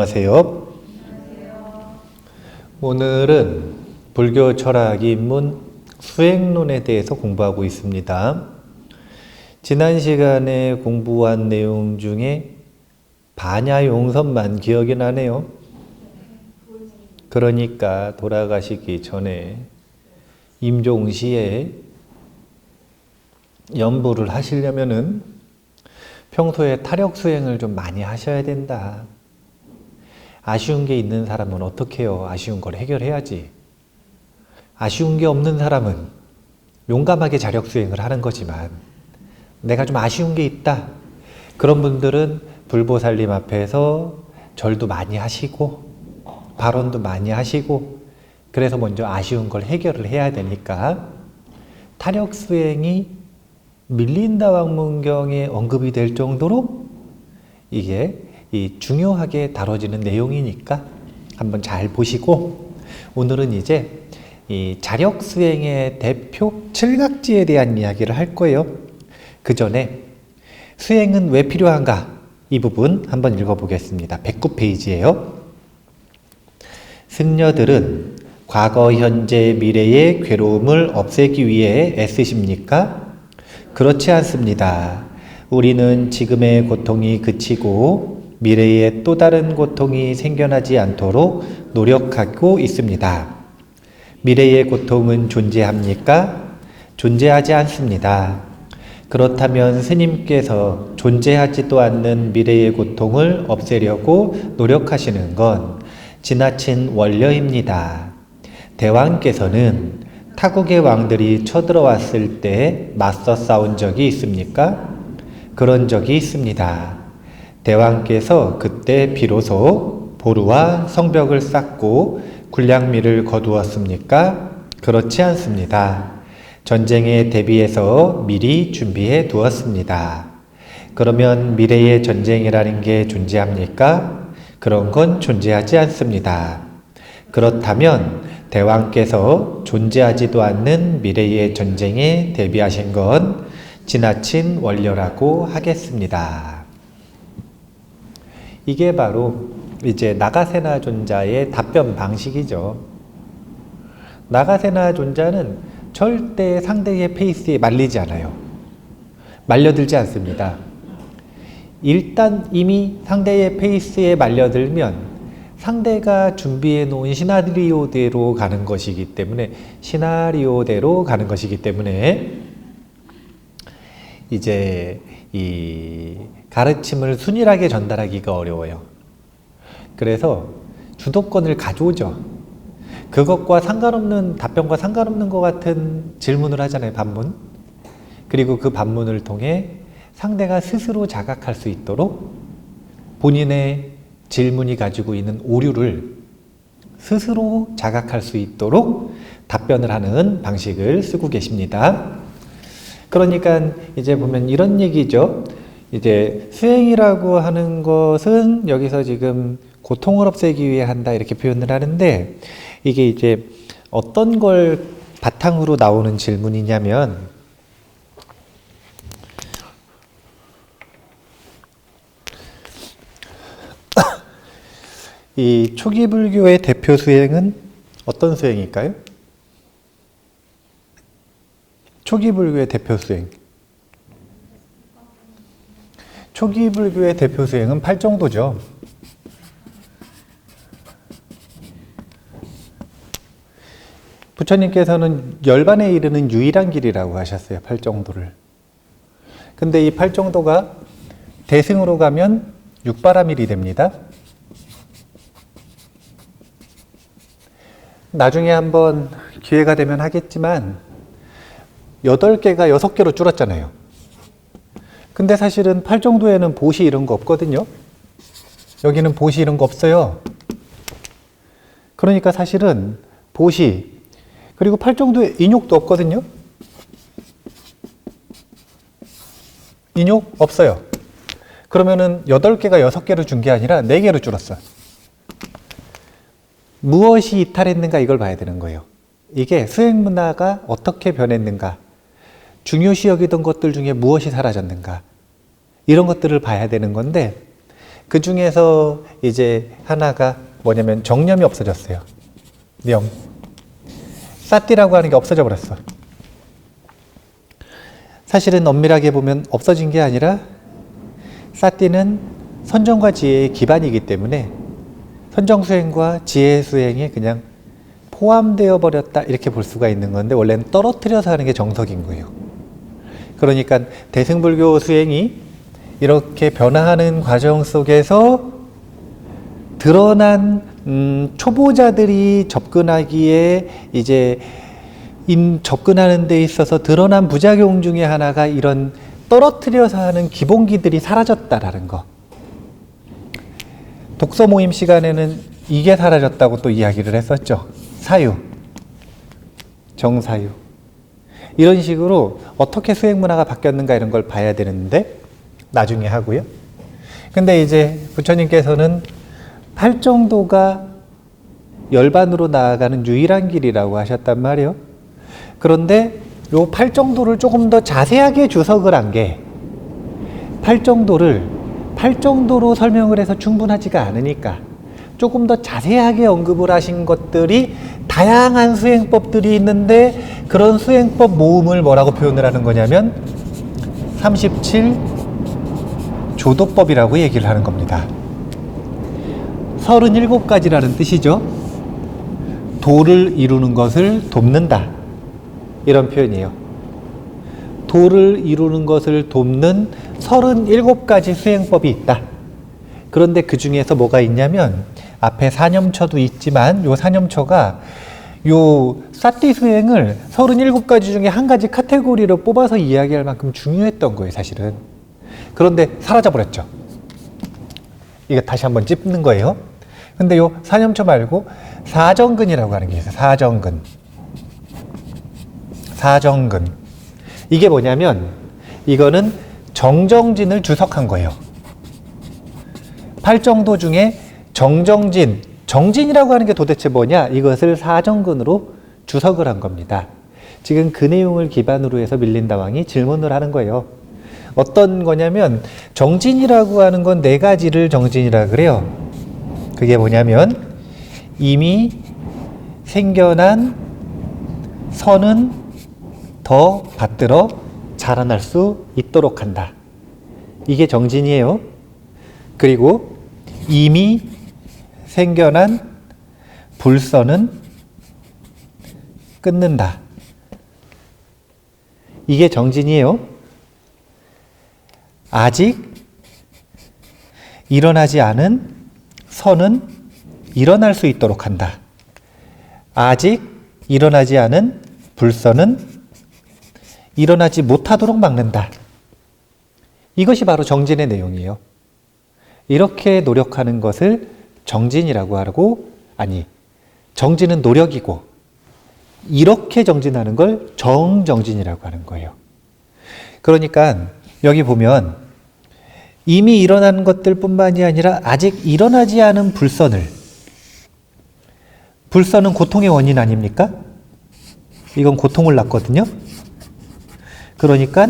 안녕하세요. 오늘은 불교 철학 입문 수행론에 대해서 공부하고 있습니다. 지난 시간에 공부한 내용 중에 반야용선만 기억이 나네요. 그러니까 돌아가시기 전에 임종시에 연부를 하시려면은 평소에 타력 수행을 좀 많이 하셔야 된다. 아쉬운 게 있는 사람은 어떻게 해요? 아쉬운 걸 해결해야지. 아쉬운 게 없는 사람은 용감하게 자력 수행을 하는 거지만 내가 좀 아쉬운 게 있다. 그런 분들은 불보살님 앞에서 절도 많이 하시고 발언도 많이 하시고 그래서 먼저 아쉬운 걸 해결을 해야 되니까 타력 수행이 밀린다왕문경에 언급이 될 정도로 이게 중요하게 다뤄지는 내용이니까 한번 잘 보시고 오늘은 이제 이 자력 수행의 대표 칠각지에 대한 이야기를 할 거예요. 그 전에 수행은 왜 필요한가? 이 부분 한번 읽어보겠습니다. 109페이지예요. 승려들은 과거, 현재, 미래의 괴로움을 없애기 위해 애쓰십니까? 그렇지 않습니다. 우리는 지금의 고통이 그치고 미래에 또 다른 고통이 생겨나지 않도록 노력하고 있습니다. 미래의 고통은 존재합니까? 존재하지 않습니다. 그렇다면 스님께서 존재하지도 않는 미래의 고통을 없애려고 노력하시는 건 지나친 원려입니다. 대왕께서는 타국의 왕들이 쳐들어왔을 때 맞서 싸운 적이 있습니까? 그런 적이 있습니다. 대왕께서 그때 비로소 보루와 성벽을 쌓고 군량미를 거두었습니까? 그렇지 않습니다. 전쟁에 대비해서 미리 준비해 두었습니다. 그러면 미래의 전쟁이라는 게 존재합니까? 그런 건 존재하지 않습니다. 그렇다면 대왕께서 존재하지도 않는 미래의 전쟁에 대비하신 건 지나친 원려라고 하겠습니다. 이게 바로 이제 나가세나 존자의 답변 방식이죠. 나가세나 존자는 절대 상대의 페이스에 말리지 않아요. 말려들지 않습니다. 일단 이미 상대의 페이스에 말려들면 상대가 준비해 놓은 시나리오대로 가는 것이기 때문에 이제 이 가르침을 순일하게 전달하기가 어려워요. 그래서 주도권을 가져오죠. 그것과 상관없는 답변과 상관없는 것 같은 질문을 하잖아요. 반문. 그리고 그 반문을 통해 상대가 스스로 자각할 수 있도록 본인의 질문이 가지고 있는 오류를 스스로 자각할 수 있도록 답변을 하는 방식을 쓰고 계십니다. 그러니까 이제 보면 이런 얘기죠. 이제 수행이라고 하는 것은 여기서 지금 고통을 없애기 위해 한다 이렇게 표현을 하는데 이게 이제 어떤 걸 바탕으로 나오는 질문이냐면 이 초기 불교의 대표 수행은 어떤 수행일까요? 초기 불교의 대표 수행. 초기 불교의 대표 수행은 팔정도죠. 부처님께서는 열반에 이르는 유일한 길이라고 하셨어요. 팔정도를. 근데 이 팔정도가 대승으로 가면 육바라밀이 됩니다. 나중에 한번 기회가 되면 하겠지만 8개가 6개로 줄었잖아요. 근데 사실은 팔정도에는 보시 이런 거 없거든요. 여기는 보시 이런 거 없어요. 그러니까 사실은 보시 그리고 팔정도에 인욕도 없거든요. 인욕 없어요. 그러면은 8개가 6개로 준 게 아니라 4개로 줄었어요. 무엇이 이탈했는가 이걸 봐야 되는 거예요. 이게 수행 문화가 어떻게 변했는가, 중요시 여기던 것들 중에 무엇이 사라졌는가 이런 것들을 봐야 되는 건데 그 중에서 이제 하나가 뭐냐면 정념이 없어졌어요. 명. 사띠라고 하는 게 없어져 버렸어. 사실은 엄밀하게 보면 없어진 게 아니라 사띠는 선정과 지혜의 기반이기 때문에 선정수행과 지혜수행에 그냥 포함되어 버렸다 이렇게 볼 수가 있는 건데 원래는 떨어뜨려서 하는 게 정석인 거예요. 그러니까 대승불교 수행이 이렇게 변화하는 과정 속에서 드러난 초보자들이 접근하기에 이제 접근하는 데 있어서 드러난 부작용 중에 하나가 이런 떨어뜨려서 하는 기본기들이 사라졌다라는 거. 독서 모임 시간에는 이게 사라졌다고 또 이야기를 했었죠. 사유, 정사유. 이런 식으로 어떻게 수행 문화가 바뀌었는가 이런 걸 봐야 되는데 나중에 하고요. 근데 이제 부처님께서는 팔정도가 열반으로 나아가는 유일한 길이라고 하셨단 말이에요. 그런데 요 팔정도를 조금 더 자세하게 주석을 한 게 팔정도로 설명을 해서 충분하지가 않으니까 조금 더 자세하게 언급을 하신 것들이 다양한 수행법들이 있는데 그런 수행법 모음을 뭐라고 표현을 하는 거냐면 37 조도법이라고 얘기를 하는 겁니다. 37가지라는 뜻이죠. 도를 이루는 것을 돕는다. 이런 표현이에요. 도를 이루는 것을 돕는 37가지 수행법이 있다. 그런데 그 중에서 뭐가 있냐면 앞에 사념처도 있지만 요 사념처가 요 사띠 수행을 37가지 중에 한 가지 카테고리로 뽑아서 이야기할 만큼 중요했던 거예요, 사실은. 그런데 사라져버렸죠. 이거 다시 한번 찝는 거예요. 근데 요 사념처 말고 사정근이라고 하는 게 있어요. 사정근. 이게 뭐냐면 이거는 정정진을 주석한 거예요. 팔정도 중에 정진이라고 하는 게 도대체 뭐냐? 이것을 사정근으로 주석을 한 겁니다. 지금 그 내용을 기반으로 해서 밀린다왕이 질문을 하는 거예요. 어떤 거냐면 정진이라고 하는 건 4가지를 정진이라 그래요. 그게 뭐냐면 이미 생겨난 선은 더 받들어 자라날 수 있도록 한다. 이게 정진이에요. 그리고 이미 생겨난 불선은 끊는다. 이게 정진이에요. 아직 일어나지 않은 선은 일어날 수 있도록 한다. 아직 일어나지 않은 불선은 일어나지 못하도록 막는다. 이것이 바로 정진의 내용이에요. 이렇게 노력하는 것을 정진이라고 하고, 정진은 노력이고 이렇게 정진하는 걸 정정진이라고 하는 거예요. 그러니까 여기 보면 이미 일어난 것들 뿐만이 아니라 아직 일어나지 않은 불선은 고통의 원인 아닙니까? 이건 고통을 낳거든요. 그러니까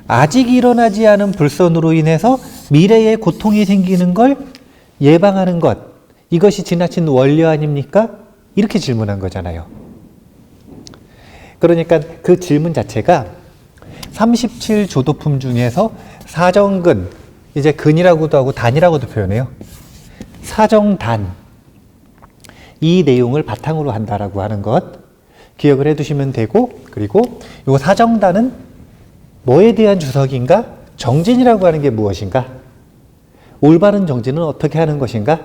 아직 일어나지 않은 불선으로 인해서 미래에 고통이 생기는 걸 예방하는 것, 이것이 지나친 원리 아닙니까? 이렇게 질문한 거잖아요. 그러니까 그 질문 자체가 37조도품 중에서 사정근, 이제 근이라고도 하고 단이라고도 표현해요. 사정단, 이 내용을 바탕으로 한다라고 하는 것 기억을 해두시면 되고, 그리고 이 사정단은 뭐에 대한 주석인가? 정진이라고 하는 게 무엇인가? 올바른 정진은 어떻게 하는 것인가?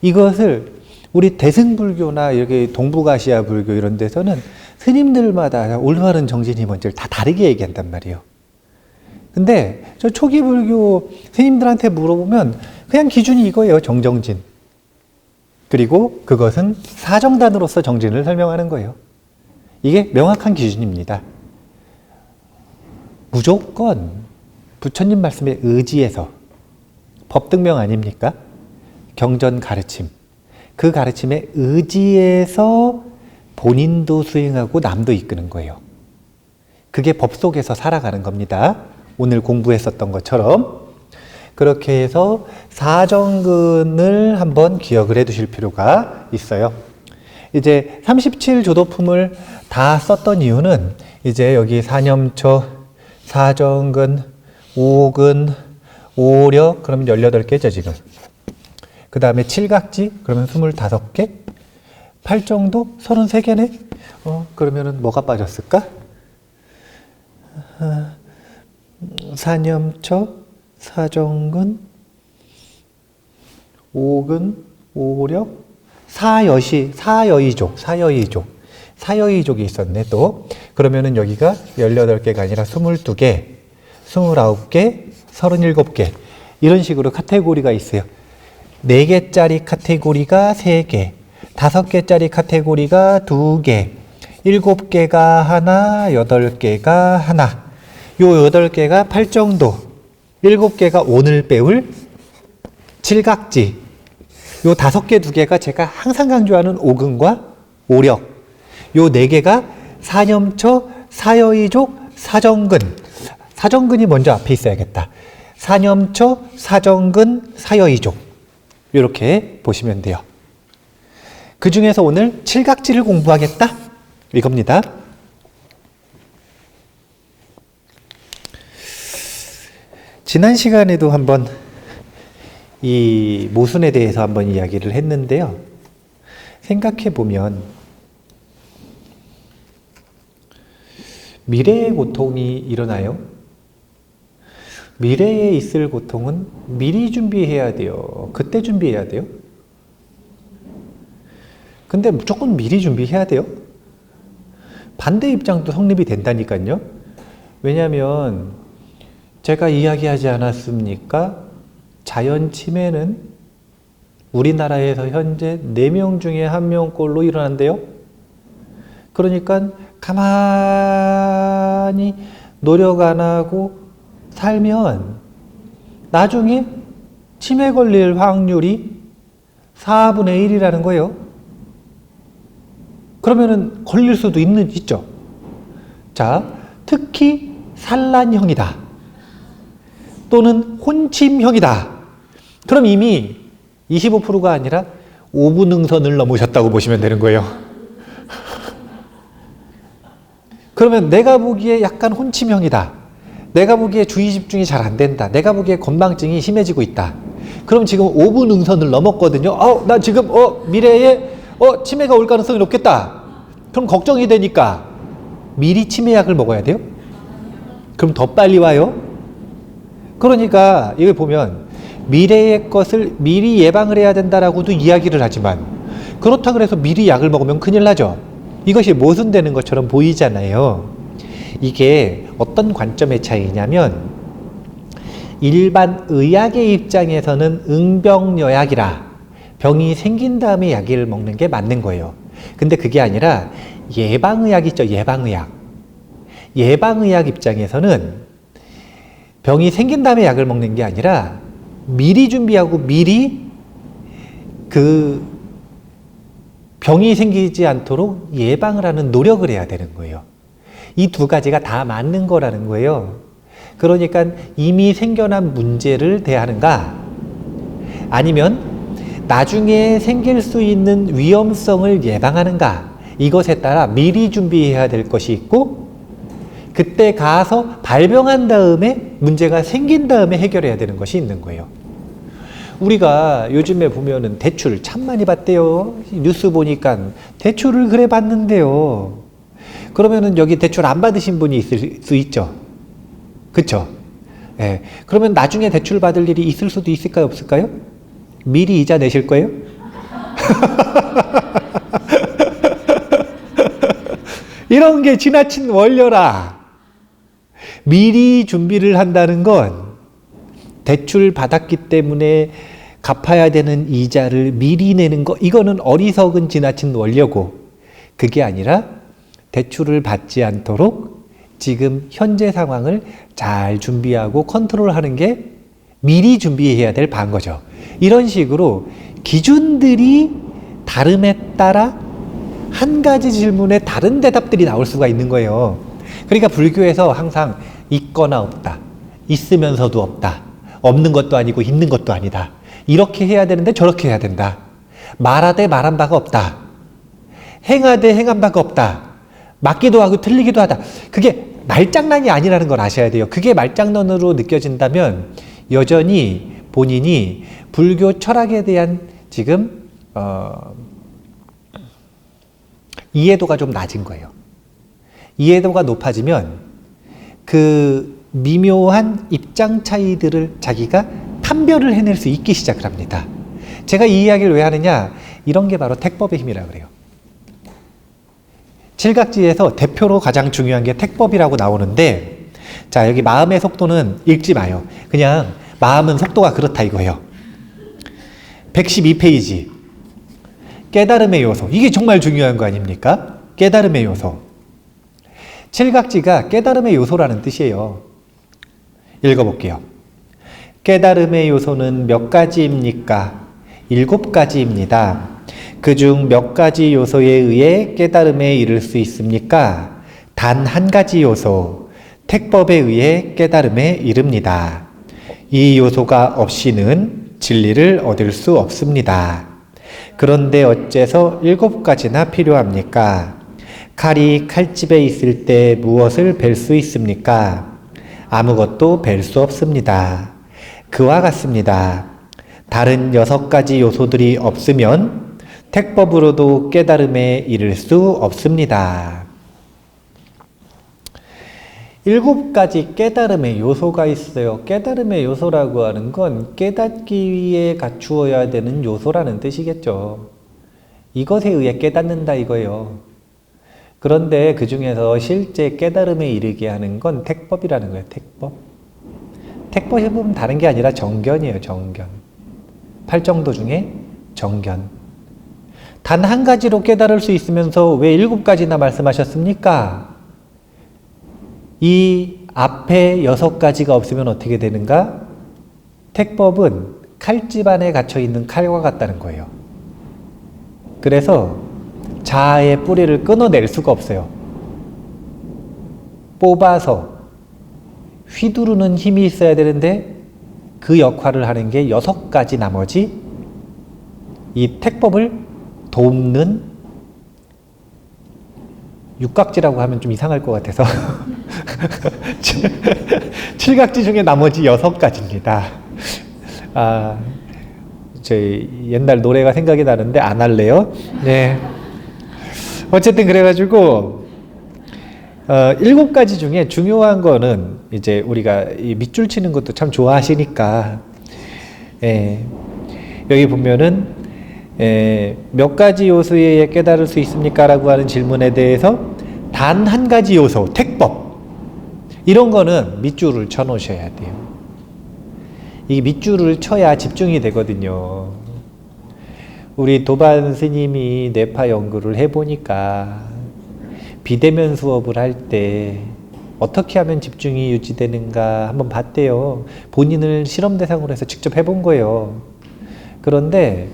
이것을 우리 대승불교나 이렇게 동북아시아 불교 이런 데서는 스님들마다 올바른 정진이 뭔지를 다 다르게 얘기한단 말이에요. 근데 저 초기 불교 스님들한테 물어보면 그냥 기준이 이거예요. 정정진. 그리고 그것은 사정단으로서 정진을 설명하는 거예요. 이게 명확한 기준입니다. 무조건 부처님 말씀에 의지해서 법등명 아닙니까? 경전 가르침. 그 가르침에 의지해서 본인도 수행하고 남도 이끄는 거예요. 그게 법 속에서 살아가는 겁니다. 오늘 공부했었던 것처럼. 그렇게 해서 사정근을 한번 기억을 해 두실 필요가 있어요. 이제 37조도품을 다 썼던 이유는 이제 여기 사념초, 사정근, 오근, 오력, 그러면 18개죠, 지금. 그 다음에 칠각지, 그러면 25개. 팔정도, 33개네. 그러면은 뭐가 빠졌을까? 사념초, 사정근, 오근, 오력, 사여의족, 사여의족이 있었네, 또. 그러면은 여기가 18개가 아니라 22개, 29개, 37개. 이런 식으로 카테고리가 있어요. 4개짜리 카테고리가 3개, 5개짜리 카테고리가 2개, 7개가 하나, 8개가 하나. 요 8개가 팔정도, 7개가 오늘 배울 칠각지, 요 5개, 2개가 제가 항상 강조하는 오근과 오력, 요 4개가 사념초, 사여의족, 사정근. 사정근이 먼저 앞에 있어야겠다. 사념초, 사정근, 사여의족. 이렇게 보시면 돼요. 그 중에서 오늘 칠각지를 공부하겠다? 이겁니다. 지난 시간에도 한번 이 모순에 대해서 한번 이야기를 했는데요. 생각해 보면 미래의 고통이 일어나요. 미래에 있을 고통은 미리 준비해야 돼요. 그때 준비해야 돼요. 근데 무조건 미리 준비해야 돼요. 반대 입장도 성립이 된다니까요. 왜냐하면 제가 이야기하지 않았습니까? 자연 치매는 우리나라에서 현재 4명 중에 1명꼴로 일어난대요. 그러니까 가만히 노력 안 하고 살면 나중에 치매 걸릴 확률이 4분의 1이라는 거예요. 그러면은 걸릴 수도 있죠. 자, 특히 산란형이다. 또는 혼침형이다. 그럼 이미 25%가 아니라 5분 능선을 넘으셨다고 보시면 되는 거예요. 그러면 내가 보기에 약간 혼침형이다. 내가 보기에 주의 집중이 잘 안 된다. 내가 보기에 건망증이 심해지고 있다. 그럼 지금 5분 능선을 넘었거든요. 나 지금 미래에 치매가 올 가능성이 높겠다. 그럼 걱정이 되니까 미리 치매약을 먹어야 돼요? 그럼 더 빨리 와요? 그러니까 이걸 보면 미래의 것을 미리 예방을 해야 된다라고도 이야기를 하지만 그렇다 그래서 미리 약을 먹으면 큰일 나죠. 이것이 모순되는 것처럼 보이잖아요. 이게 어떤 관점의 차이냐면 일반 의학의 입장에서는 응병여약이라 병이 생긴 다음에 약을 먹는 게 맞는 거예요. 근데 그게 아니라 예방의학 있죠. 예방의학 입장에서는 병이 생긴 다음에 약을 먹는 게 아니라 미리 준비하고 미리 그 병이 생기지 않도록 예방을 하는 노력을 해야 되는 거예요. 이 두 가지가 다 맞는 거라는 거예요. 그러니까 이미 생겨난 문제를 대하는가 아니면 나중에 생길 수 있는 위험성을 예방하는가 이것에 따라 미리 준비해야 될 것이 있고 그때 가서 발병한 다음에 문제가 생긴 다음에 해결해야 되는 것이 있는 거예요. 우리가 요즘에 보면은 대출 참 많이 받대요. 뉴스 보니까 대출을 그래 받는데요. 그러면은 여기 대출 안 받으신 분이 있을 수 있죠. 그쵸? 예. 그러면 나중에 대출 받을 일이 있을 수도 있을까요? 없을까요? 미리 이자 내실 거예요? 이런 게 지나친 원료라. 미리 준비를 한다는 건 대출 받았기 때문에 갚아야 되는 이자를 미리 내는 거, 이거는 어리석은 지나친 원료고, 그게 아니라 대출을 받지 않도록 지금 현재 상황을 잘 준비하고 컨트롤하는 게 미리 준비해야 될 바인 거죠. 이런 식으로 기준들이 다름에 따라 한 가지 질문에 다른 대답들이 나올 수가 있는 거예요. 그러니까 불교에서 항상 있거나 없다, 있으면서도 없다, 없는 것도 아니고 있는 것도 아니다. 이렇게 해야 되는데 저렇게 해야 된다. 말하되 말한 바가 없다. 행하되 행한 바가 없다. 맞기도 하고 틀리기도 하다. 그게 말장난이 아니라는 걸 아셔야 돼요. 그게 말장난으로 느껴진다면 여전히 본인이 불교 철학에 대한 지금 이해도가 좀 낮은 거예요. 이해도가 높아지면 그 미묘한 입장 차이들을 자기가 판별을 해낼 수 있기 시작을 합니다. 제가 이 이야기를 왜 하느냐? 이런 게 바로 택법의 힘이라고 그래요. 칠각지에서 대표로 가장 중요한 게 택법이라고 나오는데, 자, 여기 마음의 속도는 읽지 마요. 그냥 마음은 속도가 그렇다 이거예요. 112페이지. 깨달음의 요소. 이게 정말 중요한 거 아닙니까? 깨달음의 요소. 칠각지가 깨달음의 요소라는 뜻이에요. 읽어볼게요. 깨달음의 요소는 몇 가지입니까? 7가지입니다. 그중 몇 가지 요소에 의해 깨달음에 이를 수 있습니까? 단 한 가지 요소, 택법에 의해 깨달음에 이릅니다. 이 요소가 없이는 진리를 얻을 수 없습니다. 그런데 어째서 7가지나 필요합니까? 칼이 칼집에 있을 때 무엇을 벨 수 있습니까? 아무것도 벨 수 없습니다. 그와 같습니다. 다른 6가지 요소들이 없으면 택법으로도 깨달음에 이를 수 없습니다. 7가지 깨달음의 요소가 있어요. 깨달음의 요소라고 하는 건 깨닫기 위해 갖추어야 되는 요소라는 뜻이겠죠. 이것에 의해 깨닫는다 이거예요. 그런데 그 중에서 실제 깨달음에 이르게 하는 건 택법이라는 거예요. 택법. 택법이 보면 다른 게 아니라 정견이에요. 정견. 팔정도 중에 정견. 단 한 가지로 깨달을 수 있으면서 왜 7가지나 말씀하셨습니까? 이 앞에 6가지가 없으면 어떻게 되는가? 택법은 칼집 안에 갇혀있는 칼과 같다는 거예요. 그래서 자아의 뿌리를 끊어낼 수가 없어요. 뽑아서 휘두르는 힘이 있어야 되는데 그 역할을 하는 게 6가지 나머지 이 택법을 돕는 육각지라고 하면 좀 이상할 것 같아서 7각지 중에 나머지 6가지입니다. 저희 옛날 노래가 생각이 나는데 안 할래요. 네. 어쨌든 그래가지고 7가지 중에 중요한 거는 이제 우리가 이 밑줄 치는 것도 참 좋아하시니까 여기 보면은 몇 가지 요소에 의해 깨달을 수 있습니까? 라고 하는 질문에 대해서 단 한 가지 요소, 택법 이런 거는 밑줄을 쳐 놓으셔야 돼요. 이 밑줄을 쳐야 집중이 되거든요. 우리 도반 스님이 뇌파 연구를 해보니까 비대면 수업을 할 때 어떻게 하면 집중이 유지되는가 한번 봤대요. 본인을 실험 대상으로 해서 직접 해본 거예요. 그런데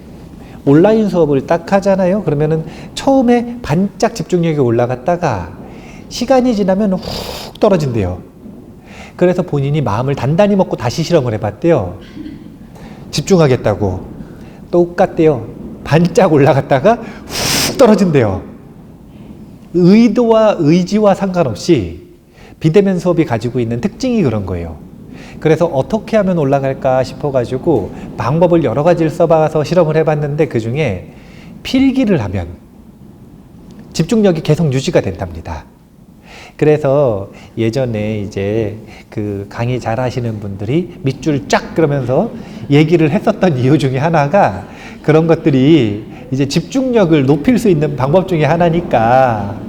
온라인 수업을 딱 하잖아요. 그러면은 처음에 반짝 집중력이 올라갔다가 시간이 지나면 훅 떨어진대요. 그래서 본인이 마음을 단단히 먹고 다시 실험을 해봤대요. 집중하겠다고. 똑같대요. 반짝 올라갔다가 훅 떨어진대요. 의도와 의지와 상관없이 비대면 수업이 가지고 있는 특징이 그런 거예요. 그래서 어떻게 하면 올라갈까 싶어가지고 방법을 여러 가지를 써봐서 실험을 해봤는데 그 중에 필기를 하면 집중력이 계속 유지가 된답니다. 그래서 예전에 이제 그 강의 잘 하시는 분들이 밑줄 쫙 그러면서 얘기를 했었던 이유 중에 하나가 그런 것들이 이제 집중력을 높일 수 있는 방법 중에 하나니까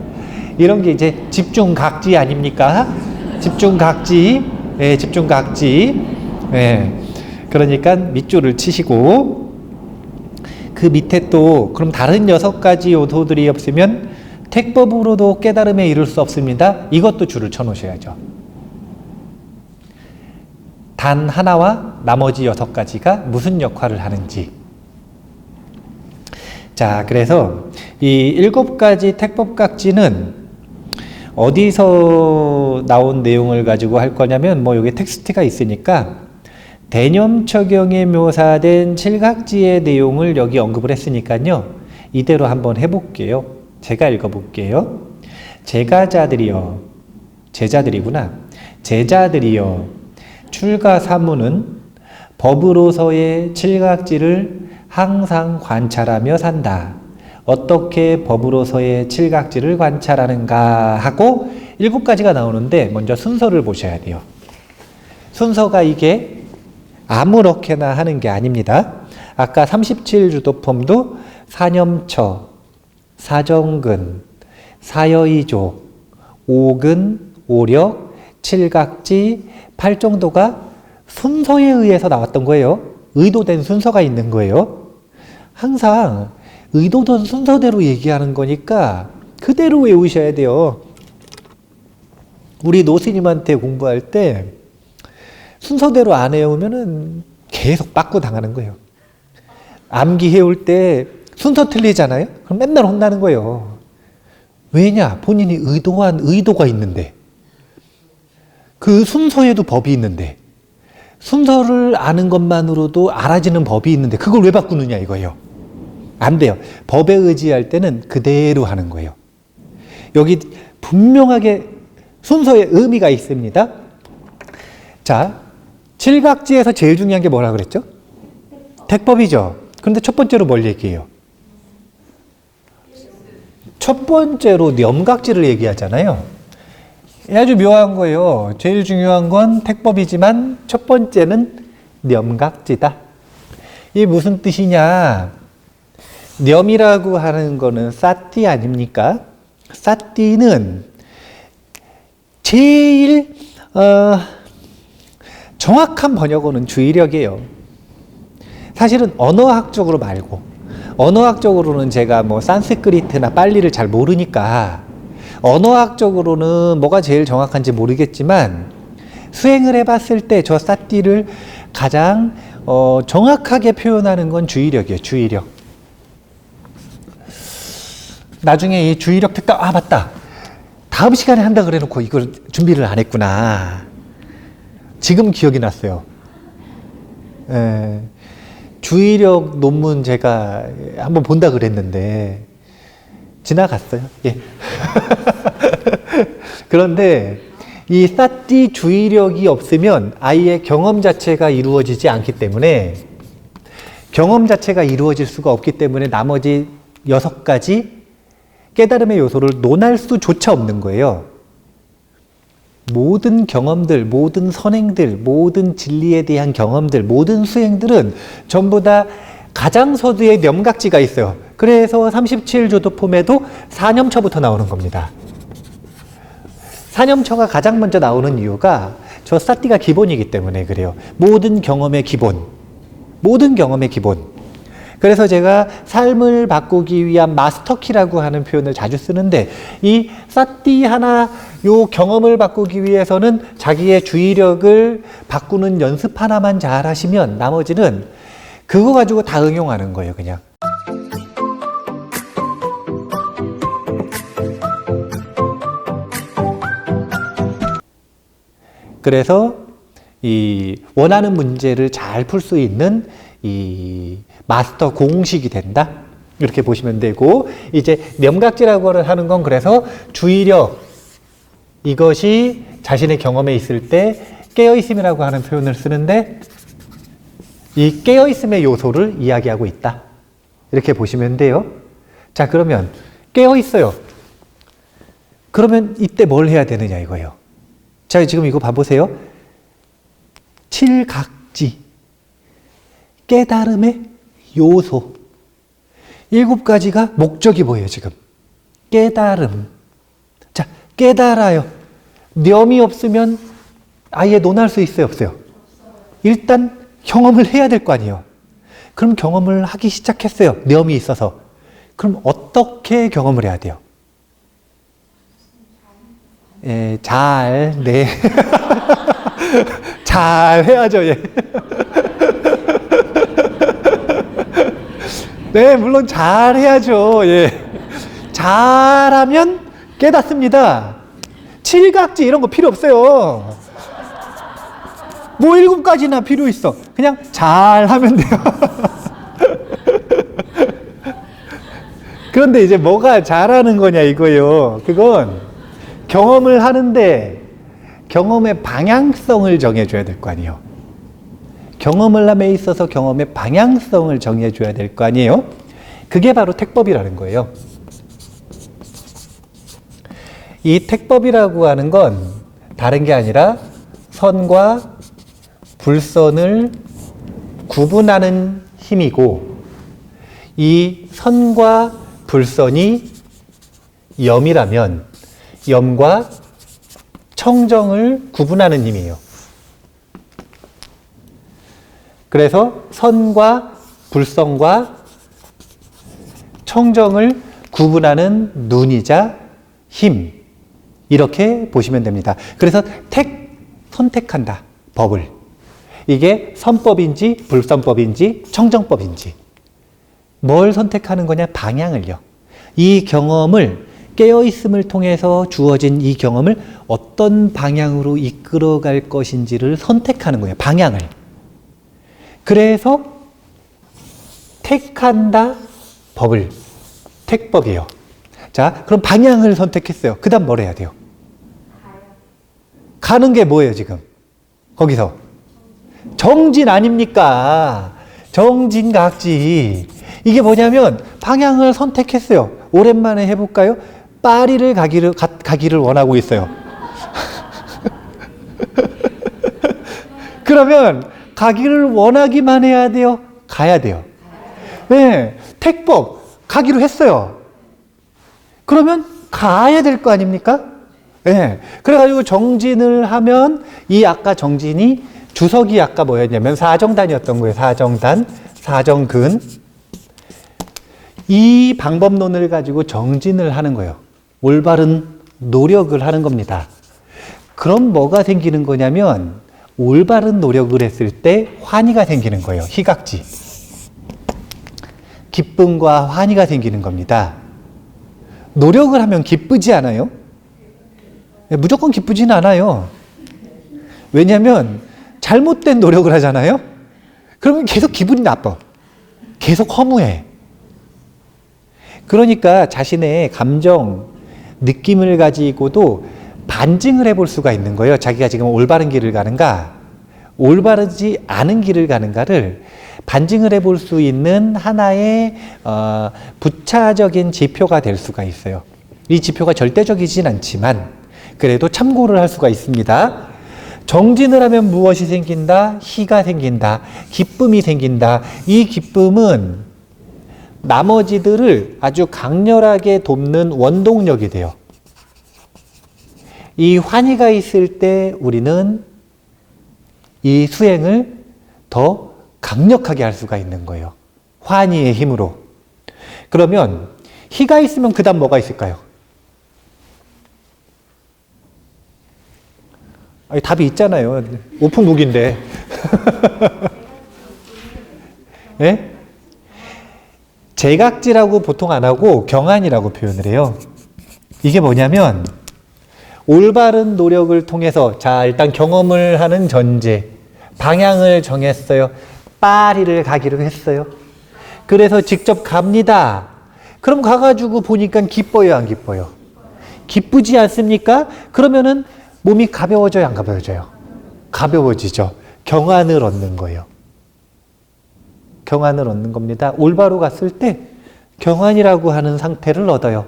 이런 게 이제 집중각지 아닙니까? 집중각지. 예, 집중각지. 예. 그러니까 밑줄을 치시고 그 밑에 또 그럼 다른 6가지 요소들이 없으면 택법으로도 깨달음에 이를 수 없습니다. 이것도 줄을 쳐 놓으셔야죠. 단 하나와 나머지 6가지가 무슨 역할을 하는지. 자, 그래서 이 7가지 택법각지는 어디서 나온 내용을 가지고 할 거냐면 뭐 여기 텍스트가 있으니까 대념처경에 묘사된 칠각지의 내용을 여기 언급을 했으니까요. 이대로 한번 해볼게요. 제가 읽어볼게요. 제가자들이여, 제자들이구나. 제자들이여, 출가사무는 법으로서의 칠각지를 항상 관찰하며 산다. 어떻게 법으로서의 칠각지를 관찰하는가 하고 7가지가 나오는데 먼저 순서를 보셔야 돼요. 순서가 이게 아무렇게나 하는 게 아닙니다. 아까 37주도품도 사념처, 사정근, 사여이족, 오근, 오력, 칠각지, 팔정도가 순서에 의해서 나왔던 거예요. 의도된 순서가 있는 거예요. 항상 의도된 순서대로 얘기하는 거니까 그대로 외우셔야 돼요. 우리 노스님한테 공부할 때 순서대로 안 외우면은 계속 빠꾸 당하는 거예요. 암기 해올 때 순서 틀리잖아요? 그럼 맨날 혼나는 거예요. 왜냐? 본인이 의도한 의도가 있는데, 그 순서에도 법이 있는데, 순서를 아는 것만으로도 알아지는 법이 있는데 그걸 왜 바꾸느냐 이거예요. 안 돼요. 법에 의지할 때는 그대로 하는 거예요. 여기 분명하게 순서에 의미가 있습니다. 자, 칠각지에서 제일 중요한 게 뭐라 그랬죠? 택법이죠. 그런데 첫 번째로 뭘 얘기해요? 첫 번째로 념각지를 얘기하잖아요. 아주 묘한 거예요. 제일 중요한 건 택법이지만 첫 번째는 념각지다. 이게 무슨 뜻이냐? 념이라고 하는 거는 사띠 아닙니까? 사띠는 제일 정확한 번역어는 주의력이에요. 사실은 언어학적으로 말고, 언어학적으로는 제가 뭐 산스크리트나 빨리를 잘 모르니까 언어학적으로는 뭐가 제일 정확한지 모르겠지만 수행을 해봤을 때 저 사띠를 가장 정확하게 표현하는 건 주의력이에요. 주의력. 나중에 이 주의력 특강, 아 맞다, 다음 시간에 한다 그래 놓고 이걸 준비를 안 했구나. 지금 기억이 났어요. 주의력 논문 제가 한번 본다 그랬는데 지나갔어요. 예. 그런데 이 사띠 주의력이 없으면 아예 경험 자체가 이루어지지 않기 때문에, 경험 자체가 이루어질 수가 없기 때문에 나머지 6가지 깨달음의 요소를 논할 수조차 없는 거예요. 모든 경험들, 모든 선행들, 모든 진리에 대한 경험들, 모든 수행들은 전부 다 가장 서두에 념각지가 있어요. 그래서 37조도품에도 사념처부터 나오는 겁니다. 사념처가 가장 먼저 나오는 이유가 저 사띠가 기본이기 때문에 그래요. 모든 경험의 기본. 모든 경험의 기본. 그래서 제가 삶을 바꾸기 위한 마스터키라고 하는 표현을 자주 쓰는데, 이 사띠 하나, 요 경험을 바꾸기 위해서는 자기의 주의력을 바꾸는 연습 하나만 잘 하시면 나머지는 그거 가지고 다 응용하는 거예요, 그냥. 그래서 이 원하는 문제를 잘 풀 수 있는 이 마스터 공식이 된다. 이렇게 보시면 되고, 이제 념각지라고 하는 건 그래서 주의력, 이것이 자신의 경험에 있을 때 깨어있음이라고 하는 표현을 쓰는데, 이 깨어있음의 요소를 이야기하고 있다. 이렇게 보시면 돼요. 자, 그러면 깨어있어요. 그러면 이때 뭘 해야 되느냐 이거예요. 자, 지금 이거 봐보세요. 칠각지, 깨달음의 요소. 7가지가 목적이 뭐예요, 지금? 깨달음. 자, 깨달아요. 념이 없으면 아예 논할 수 있어요, 없어요? 일단 경험을 해야 될 거 아니에요. 그럼 경험을 하기 시작했어요. 념이 있어서. 그럼 어떻게 경험을 해야 돼요? 예, 잘, 네. 잘 해야죠, 예. 네, 물론 잘 해야죠, 예. 잘하면 깨닫습니다. 칠각지 이런 거 필요 없어요. 뭐 7가지나 필요 있어. 그냥 잘 하면 돼요. 그런데 이제 뭐가 잘하는 거냐 이거예요. 그건 경험을 하는데 경험의 방향성을 정해줘야 될 거 아니에요. 경험을 함에 있어서 경험의 방향성을 정해줘야 될 거 아니에요. 그게 바로 택법이라는 거예요. 이 택법이라고 하는 건 다른 게 아니라 선과 불선을 구분하는 힘이고, 이 선과 불선이 염이라면 염과 청정을 구분하는 힘이에요. 그래서 선과 불선과 청정을 구분하는 눈이자 힘, 이렇게 보시면 됩니다. 그래서 선택한다, 법을. 이게 선법인지 불선법인지 청정법인지 뭘 선택하는 거냐? 방향을요. 이 경험을, 깨어있음을 통해서 주어진 이 경험을 어떤 방향으로 이끌어갈 것인지를 선택하는 거예요. 방향을. 그래서 택한다, 법을. 택법이에요. 자, 그럼 방향을 선택했어요. 그 다음 뭘 해야 돼요? 가는 게 뭐예요, 지금? 거기서. 정진 아닙니까? 정진각지. 이게 뭐냐면 방향을 선택했어요. 오랜만에 해볼까요? 파리를 가기를 원하고 있어요. 그러면 가기를 원하기만 해야 돼요? 가야 돼요. 네, 택법 가기로 했어요. 그러면 가야 될 거 아닙니까? 네, 그래가지고 정진을 하면 이 아까 정진이 주석이 아까 뭐였냐면 사정단이었던 거예요. 사정단, 사정근. 이 방법론을 가지고 정진을 하는 거예요. 올바른 노력을 하는 겁니다. 그럼 뭐가 생기는 거냐면 올바른 노력을 했을 때 환희가 생기는 거예요. 희각지. 기쁨과 환희가 생기는 겁니다. 노력을 하면 기쁘지 않아요? 무조건 기쁘지는 않아요. 왜냐하면 잘못된 노력을 하잖아요? 그러면 계속 기분이 나빠. 계속 허무해. 그러니까 자신의 감정, 느낌을 가지고도 반증을 해볼 수가 있는 거예요. 자기가 지금 올바른 길을 가는가, 올바르지 않은 길을 가는가를 반증을 해볼 수 있는 하나의 부차적인 지표가 될 수가 있어요. 이 지표가 절대적이진 않지만 그래도 참고를 할 수가 있습니다. 정진을 하면 무엇이 생긴다? 희가 생긴다. 기쁨이 생긴다. 이 기쁨은 나머지들을 아주 강렬하게 돕는 원동력이 돼요. 이 환희가 있을 때 우리는 이 수행을 더 강력하게 할 수가 있는 거예요. 환희의 힘으로. 그러면 희가 있으면 그 다음 뭐가 있을까요? 아니, 답이 있잖아요. 오픈북인데. 네? 제각지라고 보통 안 하고 경안이라고 표현을 해요. 이게 뭐냐면 올바른 노력을 통해서, 자, 일단 경험을 하는 전제, 방향을 정했어요. 파리를 가기로 했어요. 그래서 직접 갑니다. 그럼 가가지고 보니까 기뻐요, 안 기뻐요? 기쁘지 않습니까? 그러면은 몸이 가벼워져요, 안 가벼워져요? 가벼워지죠. 경안을 얻는 거예요. 경안을 얻는 겁니다. 올바로 갔을 때 경안이라고 하는 상태를 얻어요.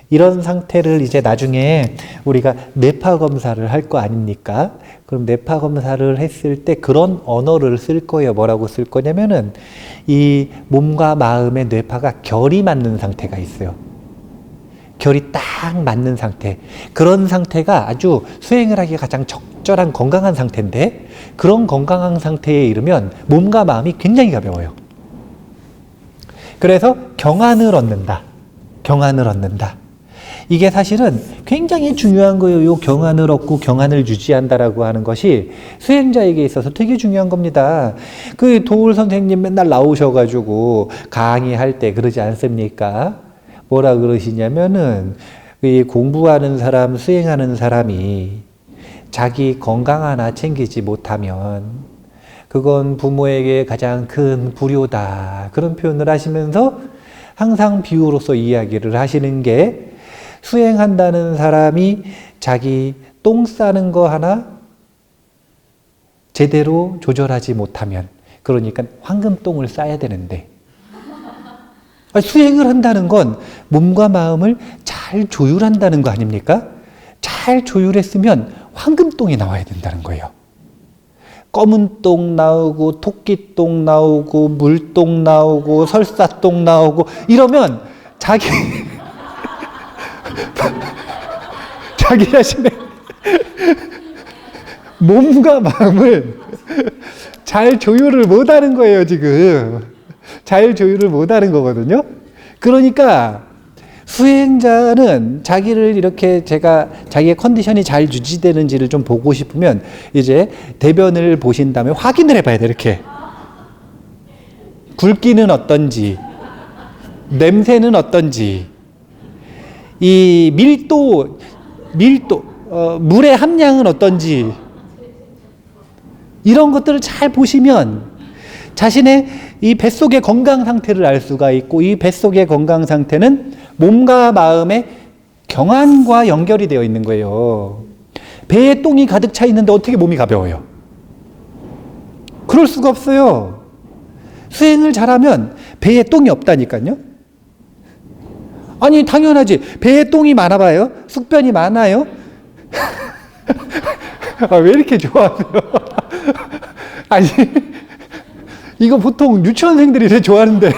이런 상태를 이제 나중에 우리가 뇌파 검사를 할 거 아닙니까? 그럼 뇌파 검사를 했을 때 그런 언어를 쓸 거예요. 뭐라고 쓸 거냐면은 이 몸과 마음의 뇌파가 결이 맞는 상태가 있어요. 결이 딱 맞는 상태. 그런 상태가 아주 수행을 하기가 가장 적절한 건강한 상태인데, 그런 건강한 상태에 이르면 몸과 마음이 굉장히 가벼워요. 그래서 경안을 얻는다. 경안을 얻는다. 이게 사실은 굉장히 중요한 거예요. 요 경안을 얻고 경안을 유지한다라고 하는 것이 수행자에게 있어서 되게 중요한 겁니다. 그 도울 선생님 맨날 나오셔가지고 강의할 때 그러지 않습니까? 뭐라 그러시냐면은 이 공부하는 사람, 수행하는 사람이 자기 건강 하나 챙기지 못하면 그건 부모에게 가장 큰 불효다. 그런 표현을 하시면서 항상 비유로서 이야기를 하시는 게, 수행한다는 사람이 자기 똥 싸는 거 하나 제대로 조절하지 못하면, 그러니까 황금똥을 싸야 되는데, 수행을 한다는 건 몸과 마음을 잘 조율한다는 거 아닙니까? 잘 조율했으면 황금똥이 나와야 된다는 거예요. 검은 똥 나오고 토끼똥 나오고 물똥 나오고 설사똥 나오고 이러면 자기 자신의 몸과 마음을 잘 조율을 못하는 거예요. 지금 잘 조율을 못하는 거거든요. 그러니까 수행자는 자기를 이렇게, 제가 자기의 컨디션이 잘 유지되는지를 좀 보고 싶으면 이제 대변을 보신 다음에 확인을 해봐야 돼. 이렇게 굵기는 어떤지, 냄새는 어떤지, 이 밀도, 물의 함량은 어떤지, 이런 것들을 잘 보시면 자신의 이 뱃속의 건강 상태를 알 수가 있고, 이 뱃속의 건강 상태는 몸과 마음의 경안과 연결이 되어 있는 거예요. 배에 똥이 가득 차 있는데 어떻게 몸이 가벼워요? 그럴 수가 없어요. 수행을 잘하면 배에 똥이 없다니까요. 아니 당연하지. 배에 똥이 많아 봐요? 숙변이 많아요? 왜 이렇게 좋아하세요? 아니 이거 보통 유치원생들이 이렇게 좋아하는데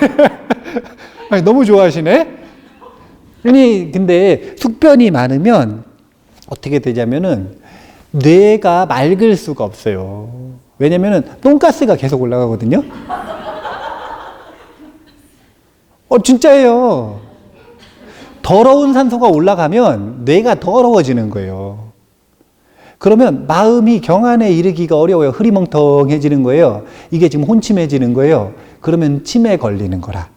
아니, 너무 좋아하시네? 아니 근데 숙변이 많으면 어떻게 되냐면은 뇌가 맑을 수가 없어요. 왜냐면은 똥가스가 계속 올라가거든요. 진짜예요. 더러운 산소가 올라가면 뇌가 더러워지는 거예요. 그러면 마음이 경안에 이르기가 어려워요. 흐리멍텅해지는 거예요. 이게 지금 혼침해지는 거예요. 그러면 치매에 걸리는 거라.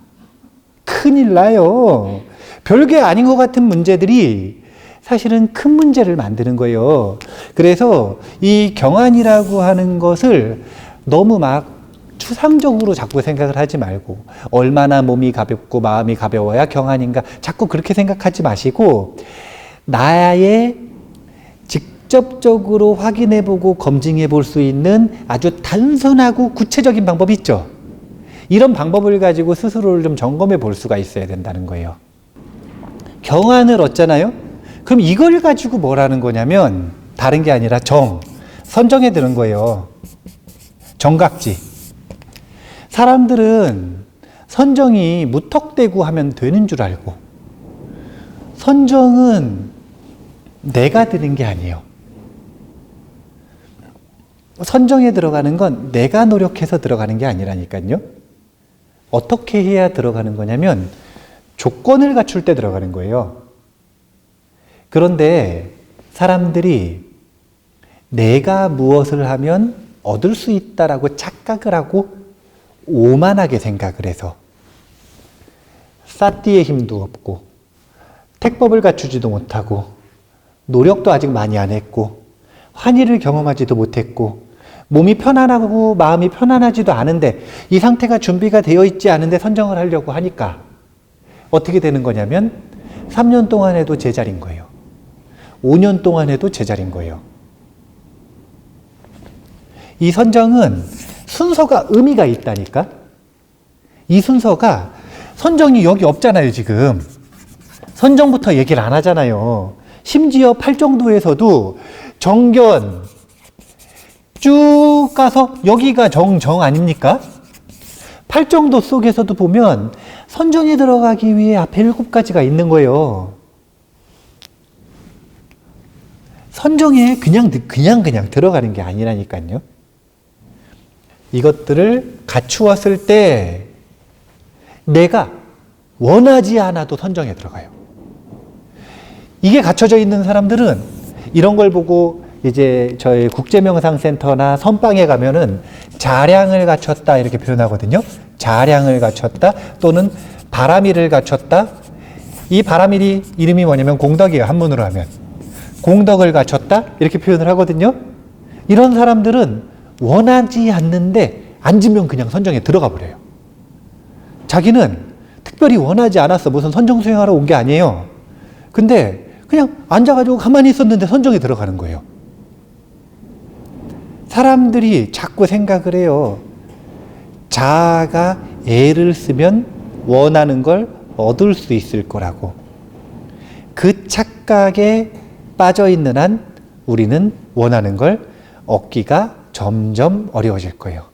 큰일 나요. 별게 아닌 것 같은 문제들이 사실은 큰 문제를 만드는 거예요. 그래서 이 경안이라고 하는 것을 너무 막 추상적으로 자꾸 생각을 하지 말고, 얼마나 몸이 가볍고 마음이 가벼워야 경안인가, 자꾸 그렇게 생각하지 마시고, 나의 직접적으로 확인해보고 검증해볼 수 있는 아주 단순하고 구체적인 방법이 있죠. 이런 방법을 가지고 스스로를 좀 점검해 볼 수가 있어야 된다는 거예요. 경안을 얻잖아요? 그럼 이걸 가지고 뭐라는 거냐면 다른 게 아니라 선정에 드는 거예요. 정각지. 사람들은 선정이 무턱대고 하면 되는 줄 알고, 선정은 내가 드는 게 아니에요. 선정에 들어가는 건 내가 노력해서 들어가는 게 아니라니까요. 어떻게 해야 들어가는 거냐면 조건을 갖출 때 들어가는 거예요. 그런데 사람들이 내가 무엇을 하면 얻을 수 있다라고 착각을 하고 오만하게 생각을 해서 싸띠의 힘도 없고 택법을 갖추지도 못하고 노력도 아직 많이 안 했고 환희를 경험하지도 못했고 몸이 편안하고 마음이 편안하지도 않은데, 이 상태가 준비가 되어 있지 않은데 선정을 하려고 하니까 어떻게 되는 거냐면 3년 동안 해도 제자리인 거예요. 5년 동안 해도 제자리인 거예요. 이 선정은 순서가 의미가 있다니까. 이 순서가, 선정이 여기 없잖아요. 지금 선정부터 얘기를 안 하잖아요. 심지어 팔정도에서도 정견 쭉 가서 여기가 정 아닙니까? 팔정도 속에서도 보면 선정에 들어가기 위해 앞에 7가지가 있는 거예요. 선정에 그냥 들어가는 게 아니라니까요. 이것들을 갖추었을 때 내가 원하지 않아도 선정에 들어가요. 이게 갖춰져 있는 사람들은 이런 걸 보고 이제 저희 국제명상센터나 선방에 가면은 자량을 갖췄다 이렇게 표현하거든요. 자량을 갖췄다, 또는 바라미를 갖췄다. 이 바라밀이 이름이 뭐냐면 공덕이에요. 한문으로 하면 공덕을 갖췄다 이렇게 표현을 하거든요. 이런 사람들은 원하지 않는데 앉으면 그냥 선정에 들어가 버려요. 자기는 특별히 원하지 않았어. 무슨 선정 수행하러 온 게 아니에요. 근데 그냥 앉아가지고 가만히 있었는데 선정에 들어가는 거예요. 사람들이 자꾸 생각을 해요. 자아가 애를 쓰면 원하는 걸 얻을 수 있을 거라고. 그 착각에 빠져 있는 한 우리는 원하는 걸 얻기가 점점 어려워질 거예요.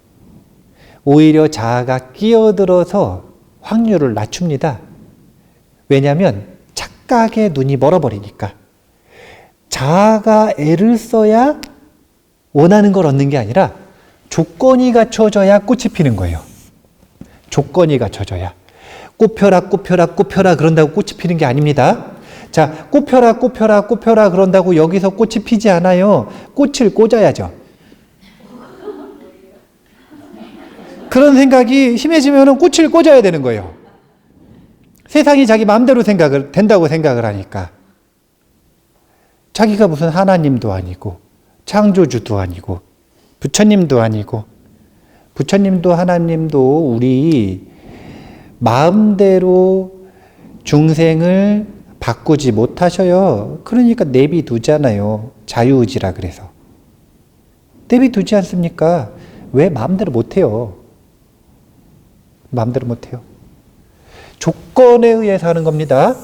오히려 자아가 끼어들어서 확률을 낮춥니다. 왜냐하면 착각에 눈이 멀어버리니까. 자아가 애를 써야 원하는 걸 얻는 게 아니라 조건이 갖춰져야 꽃이 피는 거예요. 조건이 갖춰져야. 꽃 펴라, 꽃 펴라, 꽃 펴라 그런다고 꽃이 피는 게 아닙니다. 자, 꽃 펴라, 꽃 펴라, 꽃 펴라 그런다고 여기서 꽃이 피지 않아요. 꽃을 꽂아야죠. 그런 생각이 심해지면 꽃을 꽂아야 되는 거예요. 세상이 자기 마음대로 된다고 생각을 하니까. 자기가 무슨 하나님도 아니고, 창조주도 아니고, 부처님도 아니고, 부처님도 하나님도 우리 마음대로 중생을 바꾸지 못하셔요. 그러니까 내비두잖아요. 자유의지라 그래서. 내비두지 않습니까? 왜 마음대로 못해요? 마음대로 못해요. 조건에 의해서 하는 겁니다.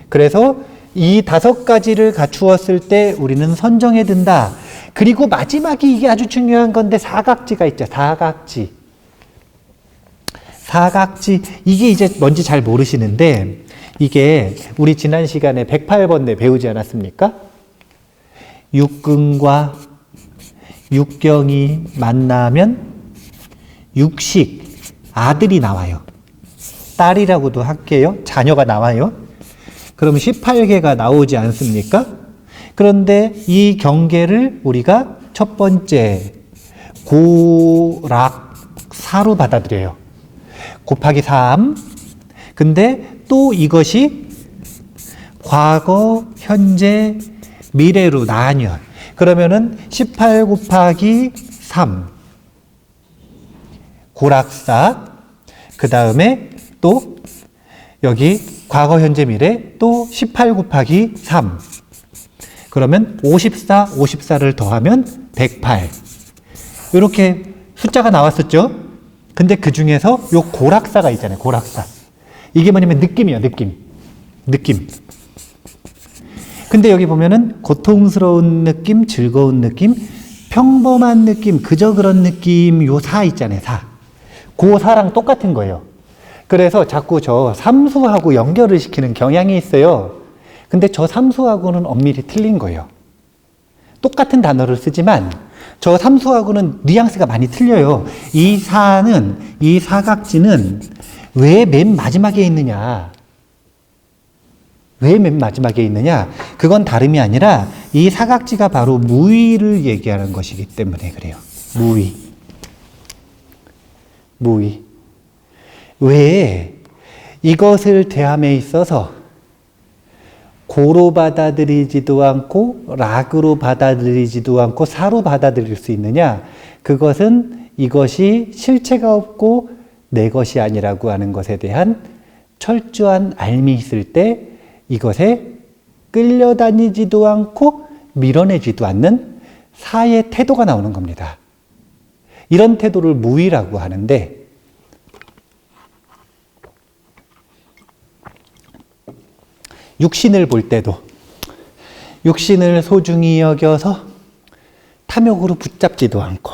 그래서 이 5가지를 갖추었을 때 우리는 선정에 든다. 그리고 마지막이 이게 아주 중요한 건데 사각지가 있죠. 사각지. 사각지. 이게 이제 뭔지 잘 모르시는데 이게 우리 지난 시간에 108번에 배우지 않았습니까? 육근과 육경이 만나면 육식, 아들이 나와요. 딸이라고도 할게요. 자녀가 나와요. 그럼 18개가 나오지 않습니까? 그런데 이 경계를 우리가 첫 번째 고락사로 받아들여요. 곱하기 3. 근데 또 이것이 과거, 현재, 미래로 나뉘어. 그러면은 18 곱하기 3. 고락사. 그 다음에 또 여기 과거, 현재, 미래 또 18 곱하기 3. 그러면 54, 54를 더하면 108. 이렇게 숫자가 나왔었죠? 근데 그 중에서 요 고락사가 있잖아요. 고락사. 이게 뭐냐면 느낌이에요. 느낌. 근데 여기 보면은 고통스러운 느낌, 즐거운 느낌, 평범한 느낌, 그저 그런 느낌, 요 사 있잖아요. 사. 그 사랑 똑같은 거예요. 그래서 자꾸 저 삼수하고 연결을 시키는 경향이 있어요. 근데 저 삼수하고는 엄밀히 틀린 거예요. 똑같은 단어를 쓰지만 저 삼수하고는 뉘앙스가 많이 틀려요. 이 사각지는 왜 맨 마지막에 있느냐? 왜 맨 마지막에 있느냐? 그건 다름이 아니라 이 사각지가 바로 무의를 얘기하는 것이기 때문에 그래요. 무의. 왜 이것을 대함에 있어서 고로 받아들이지도 않고 락으로 받아들이지도 않고 사로 받아들일 수 있느냐? 그것은 이것이 실체가 없고 내 것이 아니라고 하는 것에 대한 철저한 알미 있을 때 이것에 끌려다니지도 않고 밀어내지도 않는 사의 태도가 나오는 겁니다. 이런 태도를 무의라고 하는데 육신을 볼 때도 육신을 소중히 여겨서 탐욕으로 붙잡지도 않고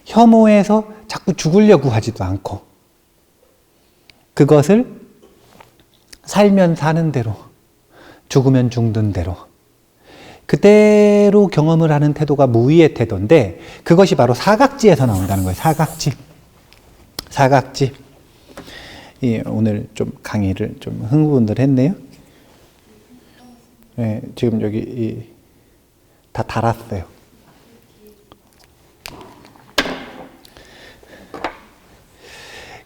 혐오해서 자꾸 죽으려고 하지도 않고 그것을 살면 사는 대로 죽으면 죽는 대로 그대로 경험을 하는 태도가 무의의 태도인데 그것이 바로 사각지에서 나온다는 거예요. 사각지. 오늘 좀 강의를 좀 흥분을 했네요. 네, 지금 여기 다 달았어요.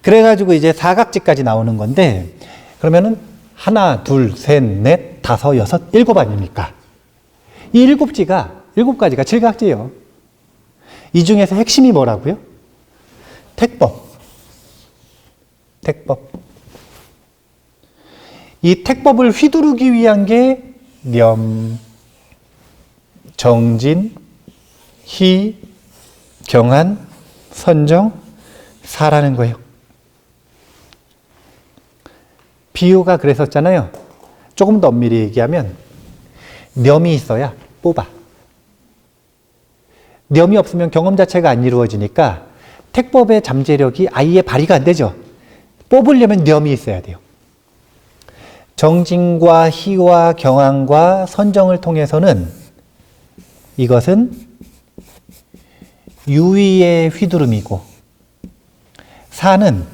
그래가지고 이제 사각지까지 나오는 건데 그러면은 하나, 둘, 셋, 넷, 다섯, 여섯, 일곱 아닙니까? 이 일곱 가지가 칠각지예요. 이 중에서 핵심이 뭐라고요? 택법. 이 택법을 휘두르기 위한 게 념, 정진, 희, 경한, 선정, 사라는 거예요. 비유가 그랬었잖아요. 조금 더 엄밀히 얘기하면 념이 있어야 뽑아. 념이 없으면 경험 자체가 안 이루어지니까 택법의 잠재력이 아예 발휘가 안 되죠. 뽑으려면 념이 있어야 돼요. 정진과 희와 경항과 선정을 통해서는 이것은 유의의 휘두름이고 사는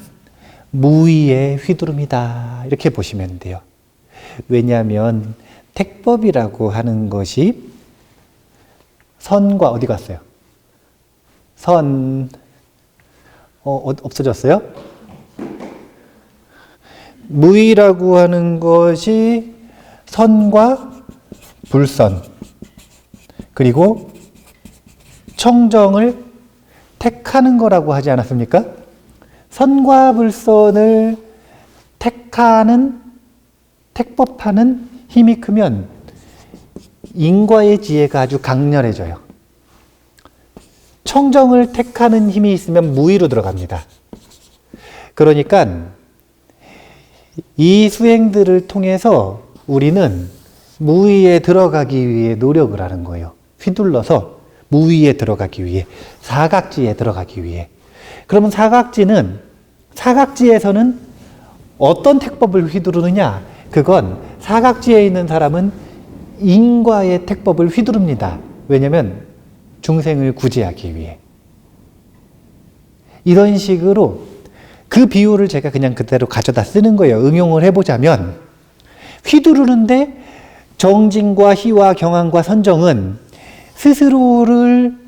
무의의 휘두름이다. 이렇게 보시면 돼요. 왜냐하면 택법이라고 하는 것이 선과 어디 갔어요? 선 없어졌어요? 무의라고 하는 것이 선과 불선 그리고 청정을 택하는 거라고 하지 않았습니까? 선과 불선을 택하는 택법하는 힘이 크면 인과의 지혜가 아주 강렬해져요. 청정을 택하는 힘이 있으면 무의로 들어갑니다. 그러니까 이 수행들을 통해서 우리는 무의에 들어가기 위해 노력을 하는 거예요. 휘둘러서 무의에 들어가기 위해, 사각지에 들어가기 위해. 그러면 사각지에서는 어떤 택법을 휘두르느냐? 그건 사각지에 있는 사람은 인과의 택법을 휘두릅니다. 왜냐하면 중생을 구제하기 위해. 이런 식으로 그 비유를 제가 그냥 그대로 가져다 쓰는 거예요. 응용을 해보자면 휘두르는데 정진과 희와 경항과 선정은 스스로를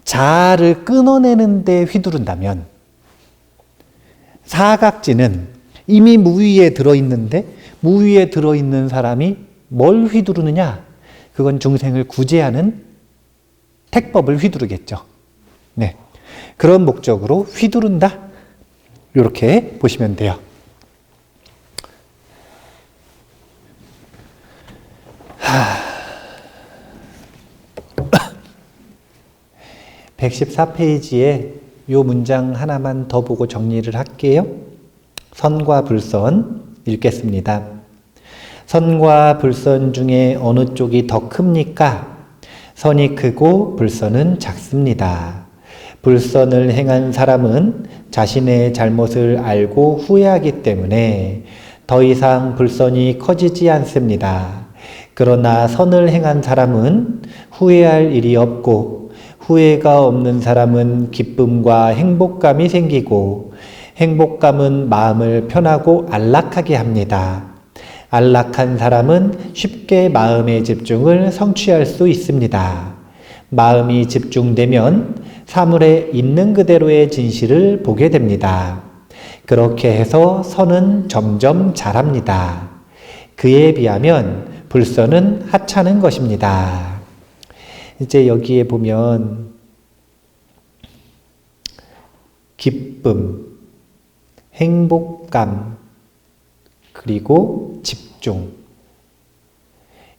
자아를 끊어내는데 휘두른다면 사각지는 이미 무위에 들어있는데 무위에 들어있는 사람이 뭘 휘두르느냐? 그건 중생을 구제하는 택법을 휘두르겠죠. 네, 그런 목적으로 휘두른다. 이렇게 보시면 돼요. 114페이지에 이 문장 하나만 더 보고 정리를 할게요. 선과 불선 읽겠습니다. 선과 불선 중에 어느 쪽이 더 큽니까? 선이 크고 불선은 작습니다. 불선을 행한 사람은 자신의 잘못을 알고 후회하기 때문에 더 이상 불선이 커지지 않습니다. 그러나 선을 행한 사람은 후회할 일이 없고 후회가 없는 사람은 기쁨과 행복감이 생기고 행복감은 마음을 편하고 안락하게 합니다. 안락한 사람은 쉽게 마음의 집중을 성취할 수 있습니다. 마음이 집중되면 사물에 있는 그대로의 진실을 보게 됩니다. 그렇게 해서 선은 점점 자랍니다. 그에 비하면 불선은 하찮은 것입니다. 이제 여기에 보면 기쁨, 행복감, 그리고 집중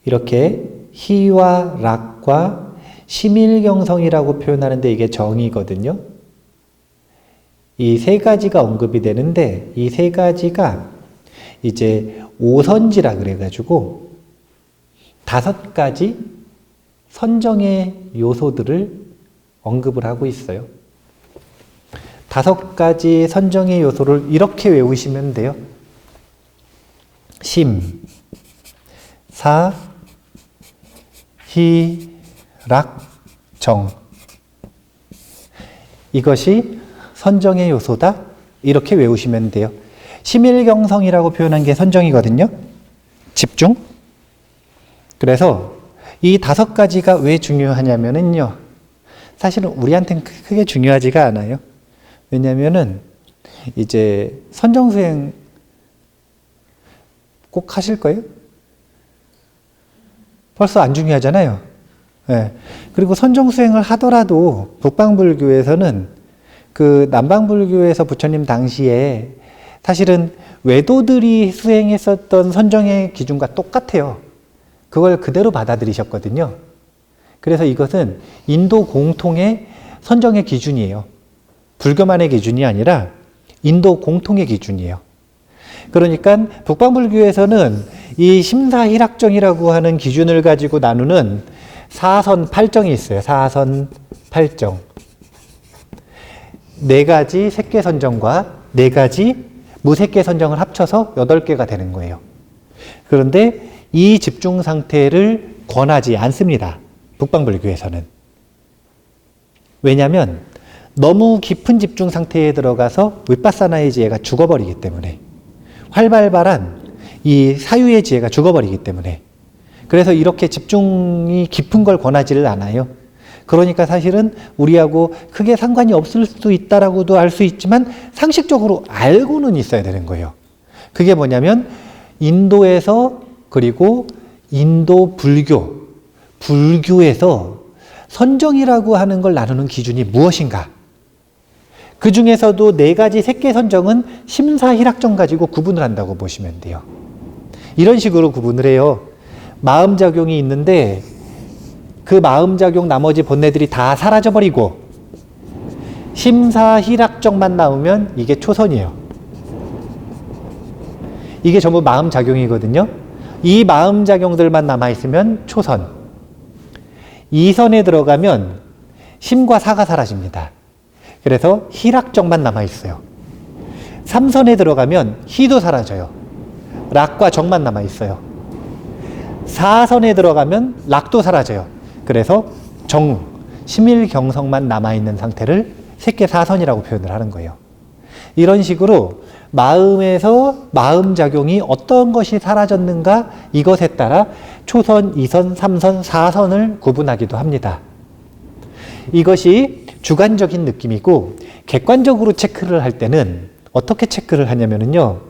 이렇게 희와 락과 심일경성이라고 표현하는데 이게 정의거든요. 이 세 가지가 언급이 되는데 이 세 가지가 이제 오선지라 그래가지고 5가지 선정의 요소들을 언급을 하고 있어요. 5가지 선정의 요소를 이렇게 외우시면 돼요. 심, 사, 희, 락, 정. 이것이 선정의 요소다. 이렇게 외우시면 돼요. 심일경성이라고 표현한 게 선정이거든요. 집중. 그래서 이 5가지가 왜 중요하냐면요. 사실은 우리한테는 크게 중요하지가 않아요. 왜냐면은 이제 선정수행 꼭 하실 거예요? 벌써 안 중요하잖아요. 예. 그리고 선정 수행을 하더라도 북방불교에서는 그 남방불교에서 부처님 당시에 사실은 외도들이 수행했었던 선정의 기준과 똑같아요. 그걸 그대로 받아들이셨거든요. 그래서 이것은 인도 공통의 선정의 기준이에요. 불교만의 기준이 아니라 인도 공통의 기준이에요. 그러니까 북방불교에서는 이 심사희락정이라고 하는 기준을 가지고 나누는 사선 8정이 있어요. 사선 8정. 4가지 색계 선정과 4가지 무색계 선정을 합쳐서 8개가 되는 거예요. 그런데 이 집중 상태를 권하지 않습니다. 북방불교에서는. 왜냐하면 너무 깊은 집중 상태에 들어가서 윗바사나의 지혜가 죽어버리기 때문에, 활발발한 이 사유의 지혜가 죽어버리기 때문에, 그래서 이렇게 집중이 깊은 걸 권하지를 않아요. 그러니까 사실은 우리하고 크게 상관이 없을 수 있다라고도 알 수 있지만 상식적으로 알고는 있어야 되는 거예요. 그게 뭐냐면 인도에서, 그리고 인도 불교에서 선정이라고 하는 걸 나누는 기준이 무엇인가? 그 중에서도 4가지 색계 선정은 심사희락정 가지고 구분을 한다고 보시면 돼요. 이런 식으로 구분을 해요. 마음작용이 있는데 그 마음작용 나머지 본내들이 다 사라져버리고 심사희락정만 나오면 이게 초선이에요. 이게 전부 마음작용이거든요. 이 마음작용들만 남아있으면 초선. 2선에 들어가면 심과 사가 사라집니다. 그래서 희락정만 남아있어요. 3선에 들어가면 희도 사라져요. 락과 정만 남아있어요. 4선에 들어가면 락도 사라져요. 그래서 정, 심일경성만 남아있는 상태를 색계 4선이라고 표현을 하는 거예요. 이런 식으로 마음에서 마음작용이 어떤 것이 사라졌는가, 이것에 따라 초선, 2선, 3선, 4선을 구분하기도 합니다. 이것이 주관적인 느낌이고, 객관적으로 체크를 할 때는 어떻게 체크를 하냐면요,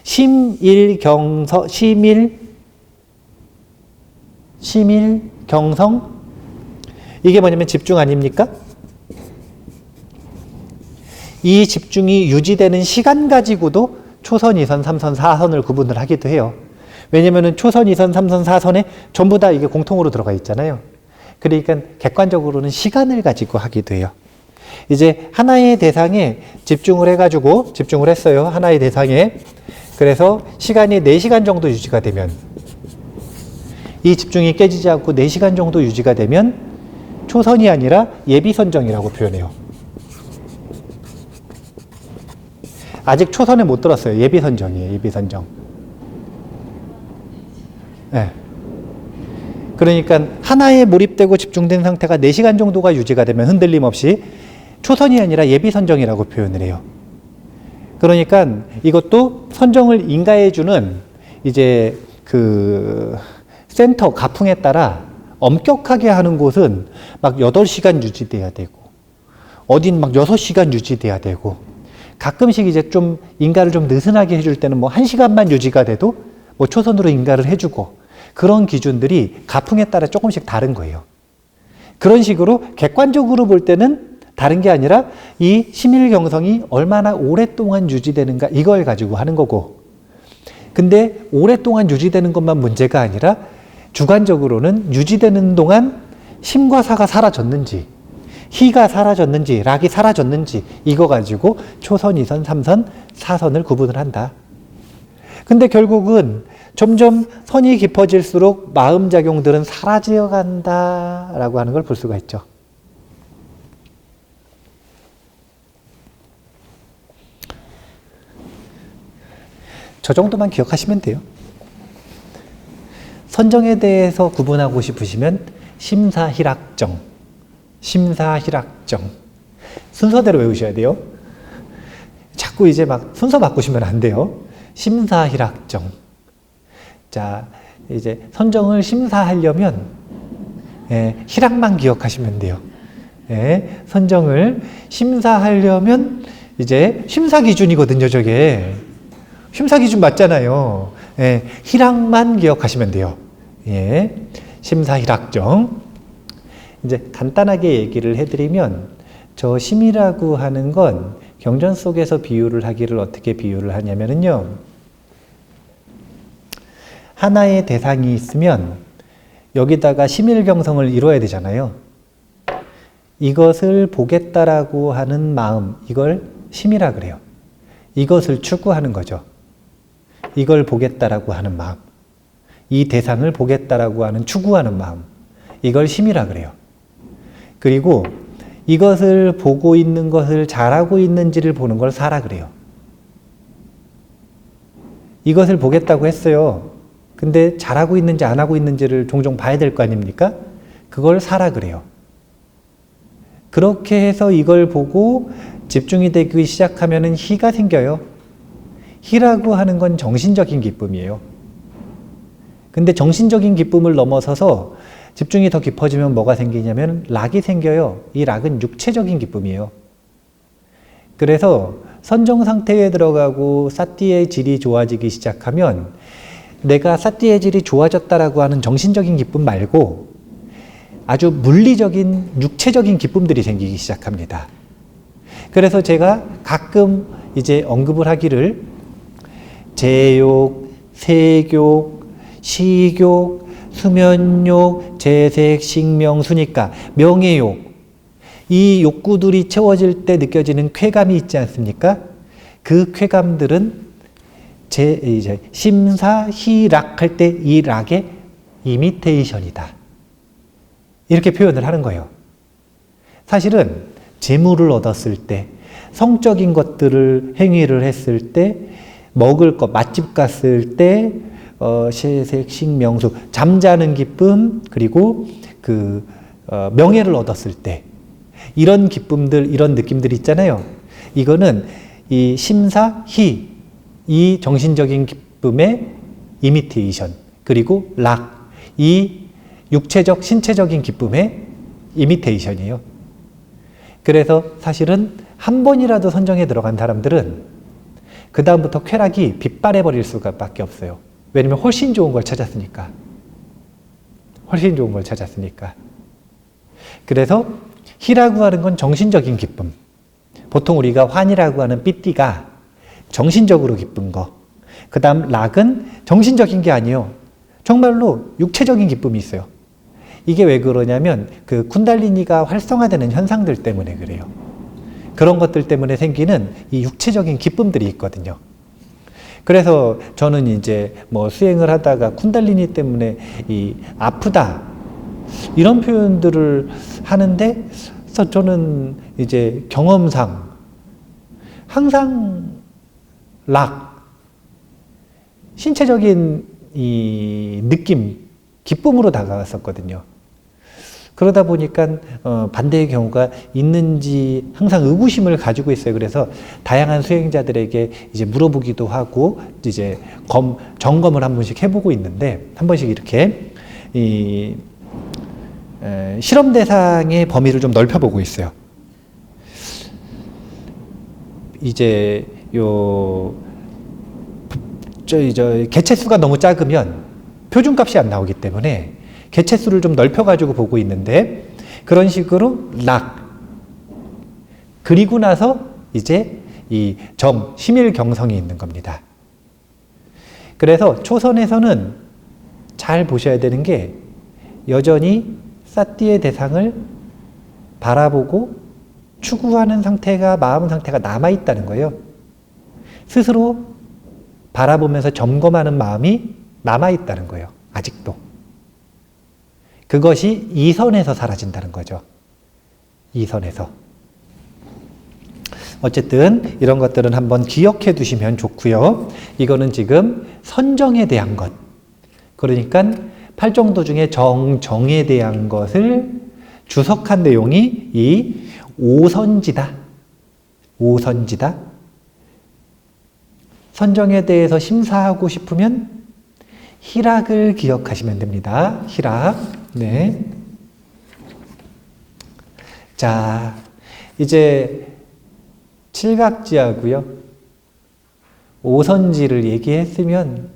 심일경성, 이게 뭐냐면 집중 아닙니까? 이 집중이 유지되는 시간 가지고도 초선, 2선, 3선, 4선을 구분을 하기도 해요. 왜냐면은 초선, 2선, 3선, 4선에 전부 다 이게 공통으로 들어가 있잖아요. 그러니까 객관적으로는 시간을 가지고 하기도 해요. 이제 하나의 대상에 집중을 해가지고, 집중을 했어요. 하나의 대상에. 그래서 시간이 4시간 정도 유지가 되면, 이 집중이 깨지지 않고 4시간 정도 유지가 되면 초선이 아니라 예비선정이라고 표현해요. 아직 초선에 못 들었어요. 예비선정이에요. 예비선정. 네. 그러니까 하나에 몰입되고 집중된 상태가 4시간 정도가 유지가 되면 흔들림 없이 초선이 아니라 예비선정이라고 표현을 해요. 그러니까 이것도 선정을 인가해주는 이제 그 센터, 가풍에 따라 엄격하게 하는 곳은 막 8시간 유지돼야 되고, 어딘 막 6시간 유지돼야 되고, 가끔씩 이제 좀 인가를 좀 느슨하게 해줄 때는 뭐 1시간만 유지가 돼도 뭐 초선으로 인가를 해주고, 그런 기준들이 가풍에 따라 조금씩 다른 거예요. 그런 식으로 객관적으로 볼 때는 다른 게 아니라 이 심일경성이 얼마나 오랫동안 유지되는가, 이걸 가지고 하는 거고, 근데 오랫동안 유지되는 것만 문제가 아니라 주관적으로는 유지되는 동안 심과 사가 사라졌는지, 희가 사라졌는지, 락이 사라졌는지, 이거 가지고 초선, 2선, 3선, 4선을 구분을 한다. 근데 결국은 점점 선이 깊어질수록 마음작용들은 사라져 간다라고 하는 걸 볼 수가 있죠. 저 정도만 기억하시면 돼요. 선정에 대해서 구분하고 싶으시면 심사희락정, 심사희락정. 순서대로 외우셔야 돼요. 자꾸 이제 막 순서 바꾸시면 안 돼요. 심사희락정. 자, 이제 선정을 심사하려면 희락만 기억하시면 돼요. 선정을 심사하려면 이제 심사 기준이거든요, 저게. 심사 기준 맞잖아요. 희락만 기억하시면 돼요. 심사희락정. 이제 간단하게 얘기를 해드리면 저 심이라고 하는 건 경전 속에서 비유를 하기를 어떻게 비유를 하냐면요. 하나의 대상이 있으면 여기다가 심일경성을 이뤄야 되잖아요. 이것을 보겠다라고 하는 마음, 이걸 심이라 그래요. 이것을 추구하는 거죠. 이걸 보겠다라고 하는 마음, 이 대상을 보겠다라고 하는 추구하는 마음, 이걸 심이라 그래요. 그리고 이것을 보고 있는 것을 잘하고 있는지를 보는 걸 사라 그래요. 이것을 보겠다고 했어요. 근데 잘하고 있는지 안 하고 있는지를 종종 봐야 될 거 아닙니까? 그걸 사라 그래요. 그렇게 해서 이걸 보고 집중이 되기 시작하면은 희가 생겨요. 희라고 하는 건 정신적인 기쁨이에요. 근데 정신적인 기쁨을 넘어서서 집중이 더 깊어지면 뭐가 생기냐면 락이 생겨요. 이 락은 육체적인 기쁨이에요. 그래서 선정 상태에 들어가고 사띠의 질이 좋아지기 시작하면 내가 사띠의 질이 좋아졌다라고 하는 정신적인 기쁨 말고 아주 물리적인 육체적인 기쁨들이 생기기 시작합니다. 그래서 제가 가끔 이제 언급을 하기를 제욕, 색욕, 식욕, 수면욕, 재색, 식명, 수니까 명예욕, 이 욕구들이 채워질 때 느껴지는 쾌감이 있지 않습니까? 그 쾌감들은 이제 심사, 희락 할 때 이 락의 이미테이션이다. 이렇게 표현을 하는 거예요. 사실은 재물을 얻었을 때, 성적인 것들을 행위를 했을 때, 먹을 것, 맛집 갔을 때, 세색, 식명수, 잠자는 기쁨, 그리고 명예를 얻었을 때, 이런 기쁨들, 이런 느낌들 있잖아요. 이거는 이 심사, 희, 이 정신적인 기쁨의 이미테이션, 그리고 락, 이 육체적, 신체적인 기쁨의 이미테이션이에요. 그래서 사실은 한 번이라도 선정에 들어간 사람들은 그 다음부터 쾌락이 빗발해버릴 수밖에 없어요. 왜냐면 훨씬 좋은 걸 찾았으니까. 훨씬 좋은 걸 찾았으니까. 그래서 희라고 하는 건 정신적인 기쁨. 보통 우리가 환이라고 하는 삐띠가 정신적으로 기쁜 거. 그 다음 락은 정신적인 게 아니에요. 정말로 육체적인 기쁨이 있어요. 이게 왜 그러냐면 그 쿤달리니가 활성화되는 현상들 때문에 그래요. 그런 것들 때문에 생기는 이 육체적인 기쁨들이 있거든요. 그래서 저는 이제 뭐 수행을 하다가 쿤달리니 때문에 이 아프다 이런 표현들을 하는데, 그래서 저는 이제 경험상 항상 락, 신체적인 이 느낌, 기쁨으로 다가왔었거든요. 그러다 보니까 반대의 경우가 있는지 항상 의구심을 가지고 있어요. 그래서 다양한 수행자들에게 이제 물어보기도 하고 이제 점검을 한 번씩 해보고 있는데, 한 번씩 이렇게 이 실험 대상의 범위를 좀 넓혀보고 있어요. 이제 개체수가 너무 작으면 표준값이 안 나오기 때문에 개체수를 좀 넓혀가지고 보고 있는데, 그런 식으로 락, 그리고 나서 이제 이 심일경성이 있는 겁니다. 그래서 초선에서는 잘 보셔야 되는 게 여전히 사띠의 대상을 바라보고 추구하는 상태가, 마음 상태가 남아있다는 거예요. 스스로 바라보면서 점검하는 마음이 남아있다는 거예요. 아직도. 그것이 이선에서 사라진다는 거죠. 이선에서. 어쨌든 이런 것들은 한번 기억해 두시면 좋고요. 이거는 지금 선정에 대한 것. 그러니까 팔정도 중에 정에 대한 것을 주석한 내용이 이 오선지다. 오선지다. 선정에 대해서 심사하고 싶으면 희락을 기억하시면 됩니다. 희락. 네. 자, 이제 칠각지하고요, 오선지를 얘기했으면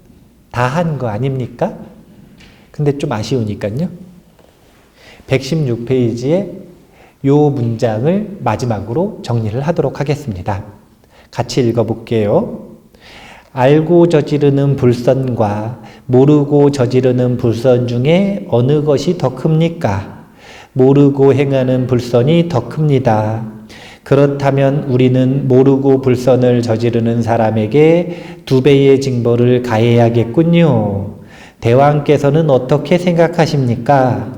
다 한 거 아닙니까? 근데 좀 아쉬우니까요. 116페이지에 요 문장을 마지막으로 정리를 하도록 하겠습니다. 같이 읽어볼게요. 알고 저지르는 불선과 모르고 저지르는 불선 중에 어느 것이 더 큽니까? 모르고 행하는 불선이 더 큽니다. 그렇다면 우리는 모르고 불선을 저지르는 사람에게 2배의 징벌을 가해야겠군요. 대왕께서는 어떻게 생각하십니까?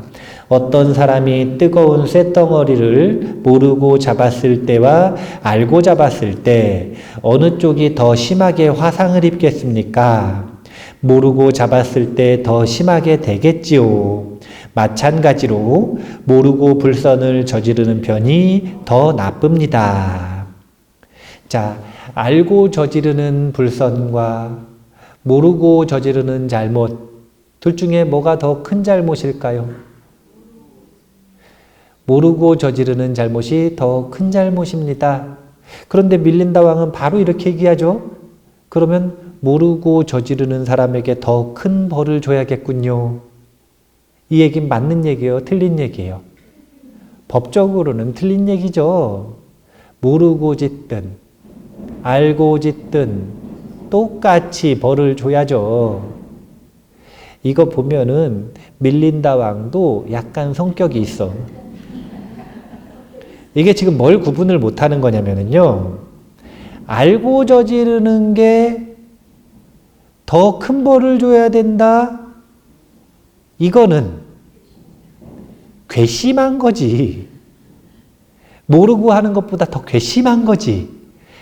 어떤 사람이 뜨거운 쇳덩어리를 모르고 잡았을 때와 알고 잡았을 때 어느 쪽이 더 심하게 화상을 입겠습니까? 모르고 잡았을 때 더 심하게 되겠지요. 마찬가지로 모르고 불선을 저지르는 편이 더 나쁩니다. 자, 알고 저지르는 불선과 모르고 저지르는 잘못, 둘 중에 뭐가 더 큰 잘못일까요? 모르고 저지르는 잘못이 더 큰 잘못입니다. 그런데 밀린다 왕은 바로 이렇게 얘기하죠. 그러면 모르고 저지르는 사람에게 더 큰 벌을 줘야겠군요. 이 얘기는 맞는 얘기예요? 틀린 얘기예요? 법적으로는 틀린 얘기죠. 모르고 짓든 알고 짓든 똑같이 벌을 줘야죠. 이거 보면은 밀린다 왕도 약간 성격이 있어. 이게 지금 뭘 구분을 못하는 거냐면요. 알고 저지르는 게 더 큰 벌을 줘야 된다. 이거는 괘씸한 거지. 모르고 하는 것보다 더 괘씸한 거지.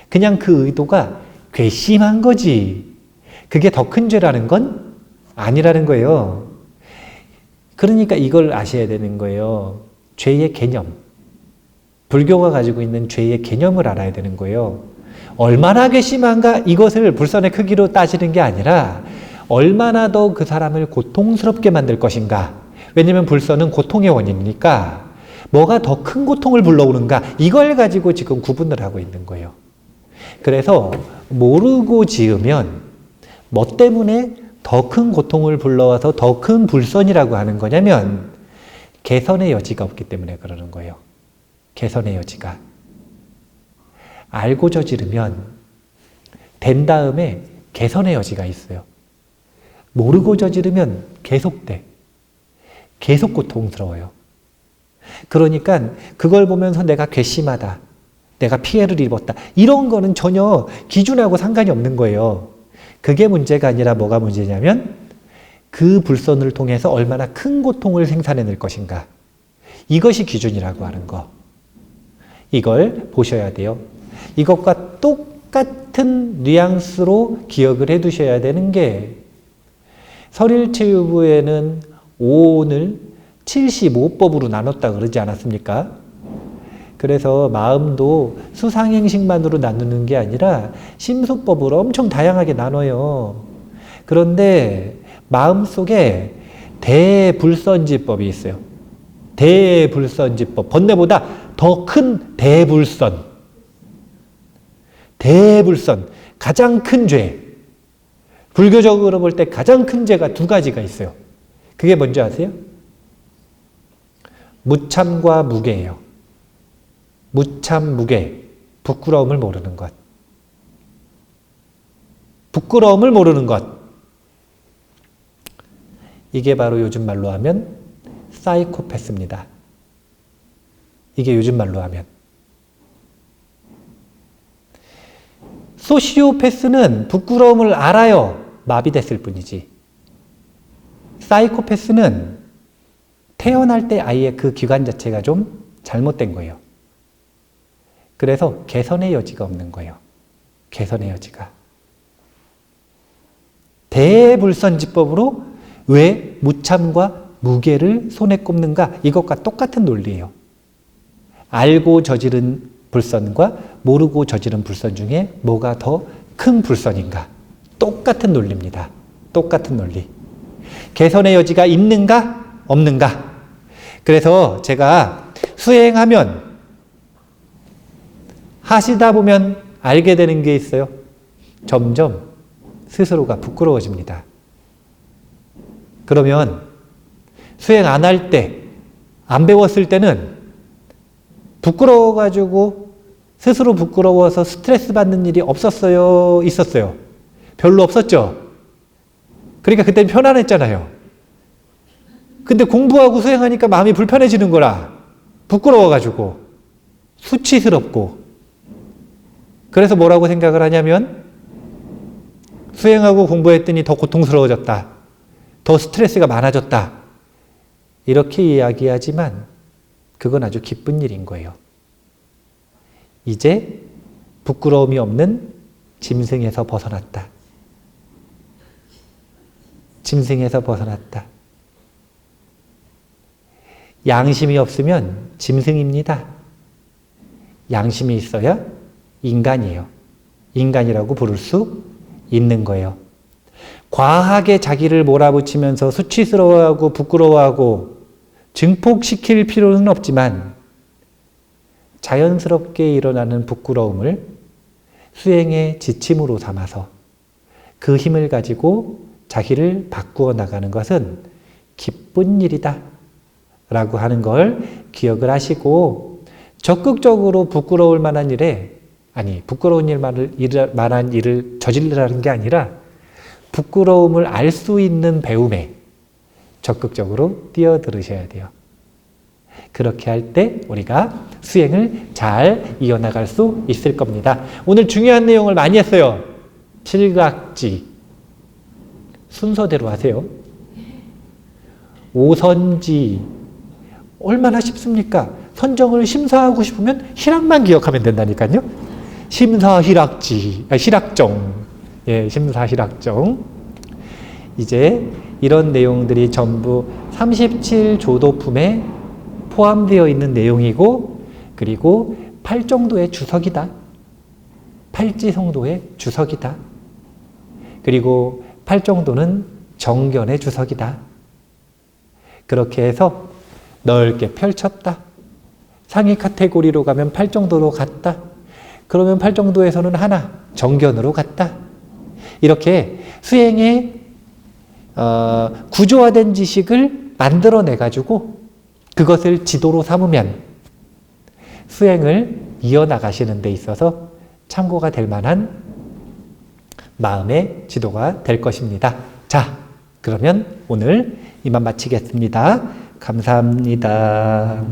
그냥 그 의도가 괘씸한 거지. 그게 더 큰 죄라는 건 아니라는 거예요. 그러니까 이걸 아셔야 되는 거예요. 죄의 개념. 불교가 가지고 있는 죄의 개념을 알아야 되는 거예요. 얼마나 괘씸한가 이것을 불선의 크기로 따지는 게 아니라 얼마나 더 그 사람을 고통스럽게 만들 것인가. 왜냐하면 불선은 고통의 원인이니까 뭐가 더 큰 고통을 불러오는가 이걸 가지고 지금 구분을 하고 있는 거예요. 그래서 모르고 지으면 뭐 때문에 더 큰 고통을 불러와서 더 큰 불선이라고 하는 거냐면 개선의 여지가 없기 때문에 그러는 거예요. 개선의 여지가. 알고 저지르면 된 다음에 개선의 여지가 있어요. 모르고 저지르면 계속돼. 계속 고통스러워요. 그러니까 그걸 보면서 내가 괘씸하다. 내가 피해를 입었다. 이런 거는 전혀 기준하고 상관이 없는 거예요. 그게 문제가 아니라 뭐가 문제냐면 그 불선을 통해서 얼마나 큰 고통을 생산해낼 것인가. 이것이 기준이라고 하는 거. 이걸 보셔야 돼요. 이것과 똑같은 뉘앙스로 기억을 해 두셔야 되는 게 설일체유부에는 오온을 75법으로 나눴다 그러지 않았습니까? 그래서 마음도 수상행식만으로 나누는 게 아니라 심수법으로 엄청 다양하게 나눠요. 그런데 마음속에 대불선지법이 있어요. 대불선지법. 번뇌보다 더 큰 대불선. 대불선. 가장 큰 죄. 불교적으로 볼 때 가장 큰 죄가 2가지가 있어요. 그게 뭔지 아세요? 무참과 무계예요. 무참, 무계. 부끄러움을 모르는 것. 부끄러움을 모르는 것. 이게 바로 요즘 말로 하면 사이코패스입니다. 이게 요즘 말로 하면. 소시오패스는 부끄러움을 알아요. 마비됐을 뿐이지. 사이코패스는 태어날 때 아이의 그 기관 자체가 좀 잘못된 거예요. 그래서 개선의 여지가 없는 거예요. 개선의 여지가. 대불선지법으로 왜 무참과 무계를 손에 꼽는가? 이것과 똑같은 논리예요. 알고 저지른 불선과 모르고 저지른 불선 중에 뭐가 더 큰 불선인가? 똑같은 논리입니다. 똑같은 논리. 개선의 여지가 있는가? 없는가? 그래서 제가 수행하면 하시다 보면 알게 되는 게 있어요. 점점 스스로가 부끄러워집니다. 그러면 수행 안 할 때, 안 배웠을 때는 부끄러워가지고 스스로 부끄러워서 스트레스 받는 일이 없었어요? 있었어요? 별로 없었죠? 그러니까 그때는 편안했잖아요. 근데 공부하고 수행하니까 마음이 불편해지는 거라. 부끄러워가지고. 수치스럽고. 그래서 뭐라고 생각을 하냐면 수행하고 공부했더니 더 고통스러워졌다. 더 스트레스가 많아졌다. 이렇게 이야기하지만 그건 아주 기쁜 일인 거예요. 이제 부끄러움이 없는 짐승에서 벗어났다. 짐승에서 벗어났다. 양심이 없으면 짐승입니다. 양심이 있어야 인간이에요. 인간이라고 부를 수 있는 거예요. 과하게 자기를 몰아붙이면서 수치스러워하고 부끄러워하고 증폭시킬 필요는 없지만 자연스럽게 일어나는 부끄러움을 수행의 지침으로 삼아서 그 힘을 가지고 자기를 바꾸어 나가는 것은 기쁜 일이다 라고 하는 걸 기억을 하시고 적극적으로 부끄러울 만한 일에 부끄러운 만한 일을 저지르라는 게 아니라 부끄러움을 알 수 있는 배움에 적극적으로 뛰어들으셔야 돼요. 그렇게 할 때 우리가 수행을 잘 이어나갈 수 있을 겁니다. 오늘 중요한 내용을 많이 했어요. 칠각지. 순서대로 하세요. 오선지. 얼마나 쉽습니까? 선정을 심사하고 싶으면 희락만 기억하면 된다니까요. 심사, 희락지, 희락정. 예, 심사, 희락정. 이제 이런 내용들이 전부 37조도품에 포함되어 있는 내용이고, 그리고 팔정도의 주석이다. 팔지성도의 주석이다. 그리고 팔정도는 정견의 주석이다. 그렇게 해서 넓게 펼쳤다. 상위 카테고리로 가면 팔정도로 갔다. 그러면 팔정도에서는 하나, 정견으로 갔다. 이렇게 수행의 구조화된 지식을 만들어내가지고 그것을 지도로 삼으면 수행을 이어나가시는 데 있어서 참고가 될 만한 마음의 지도가 될 것입니다. 자, 그러면 오늘 이만 마치겠습니다. 감사합니다.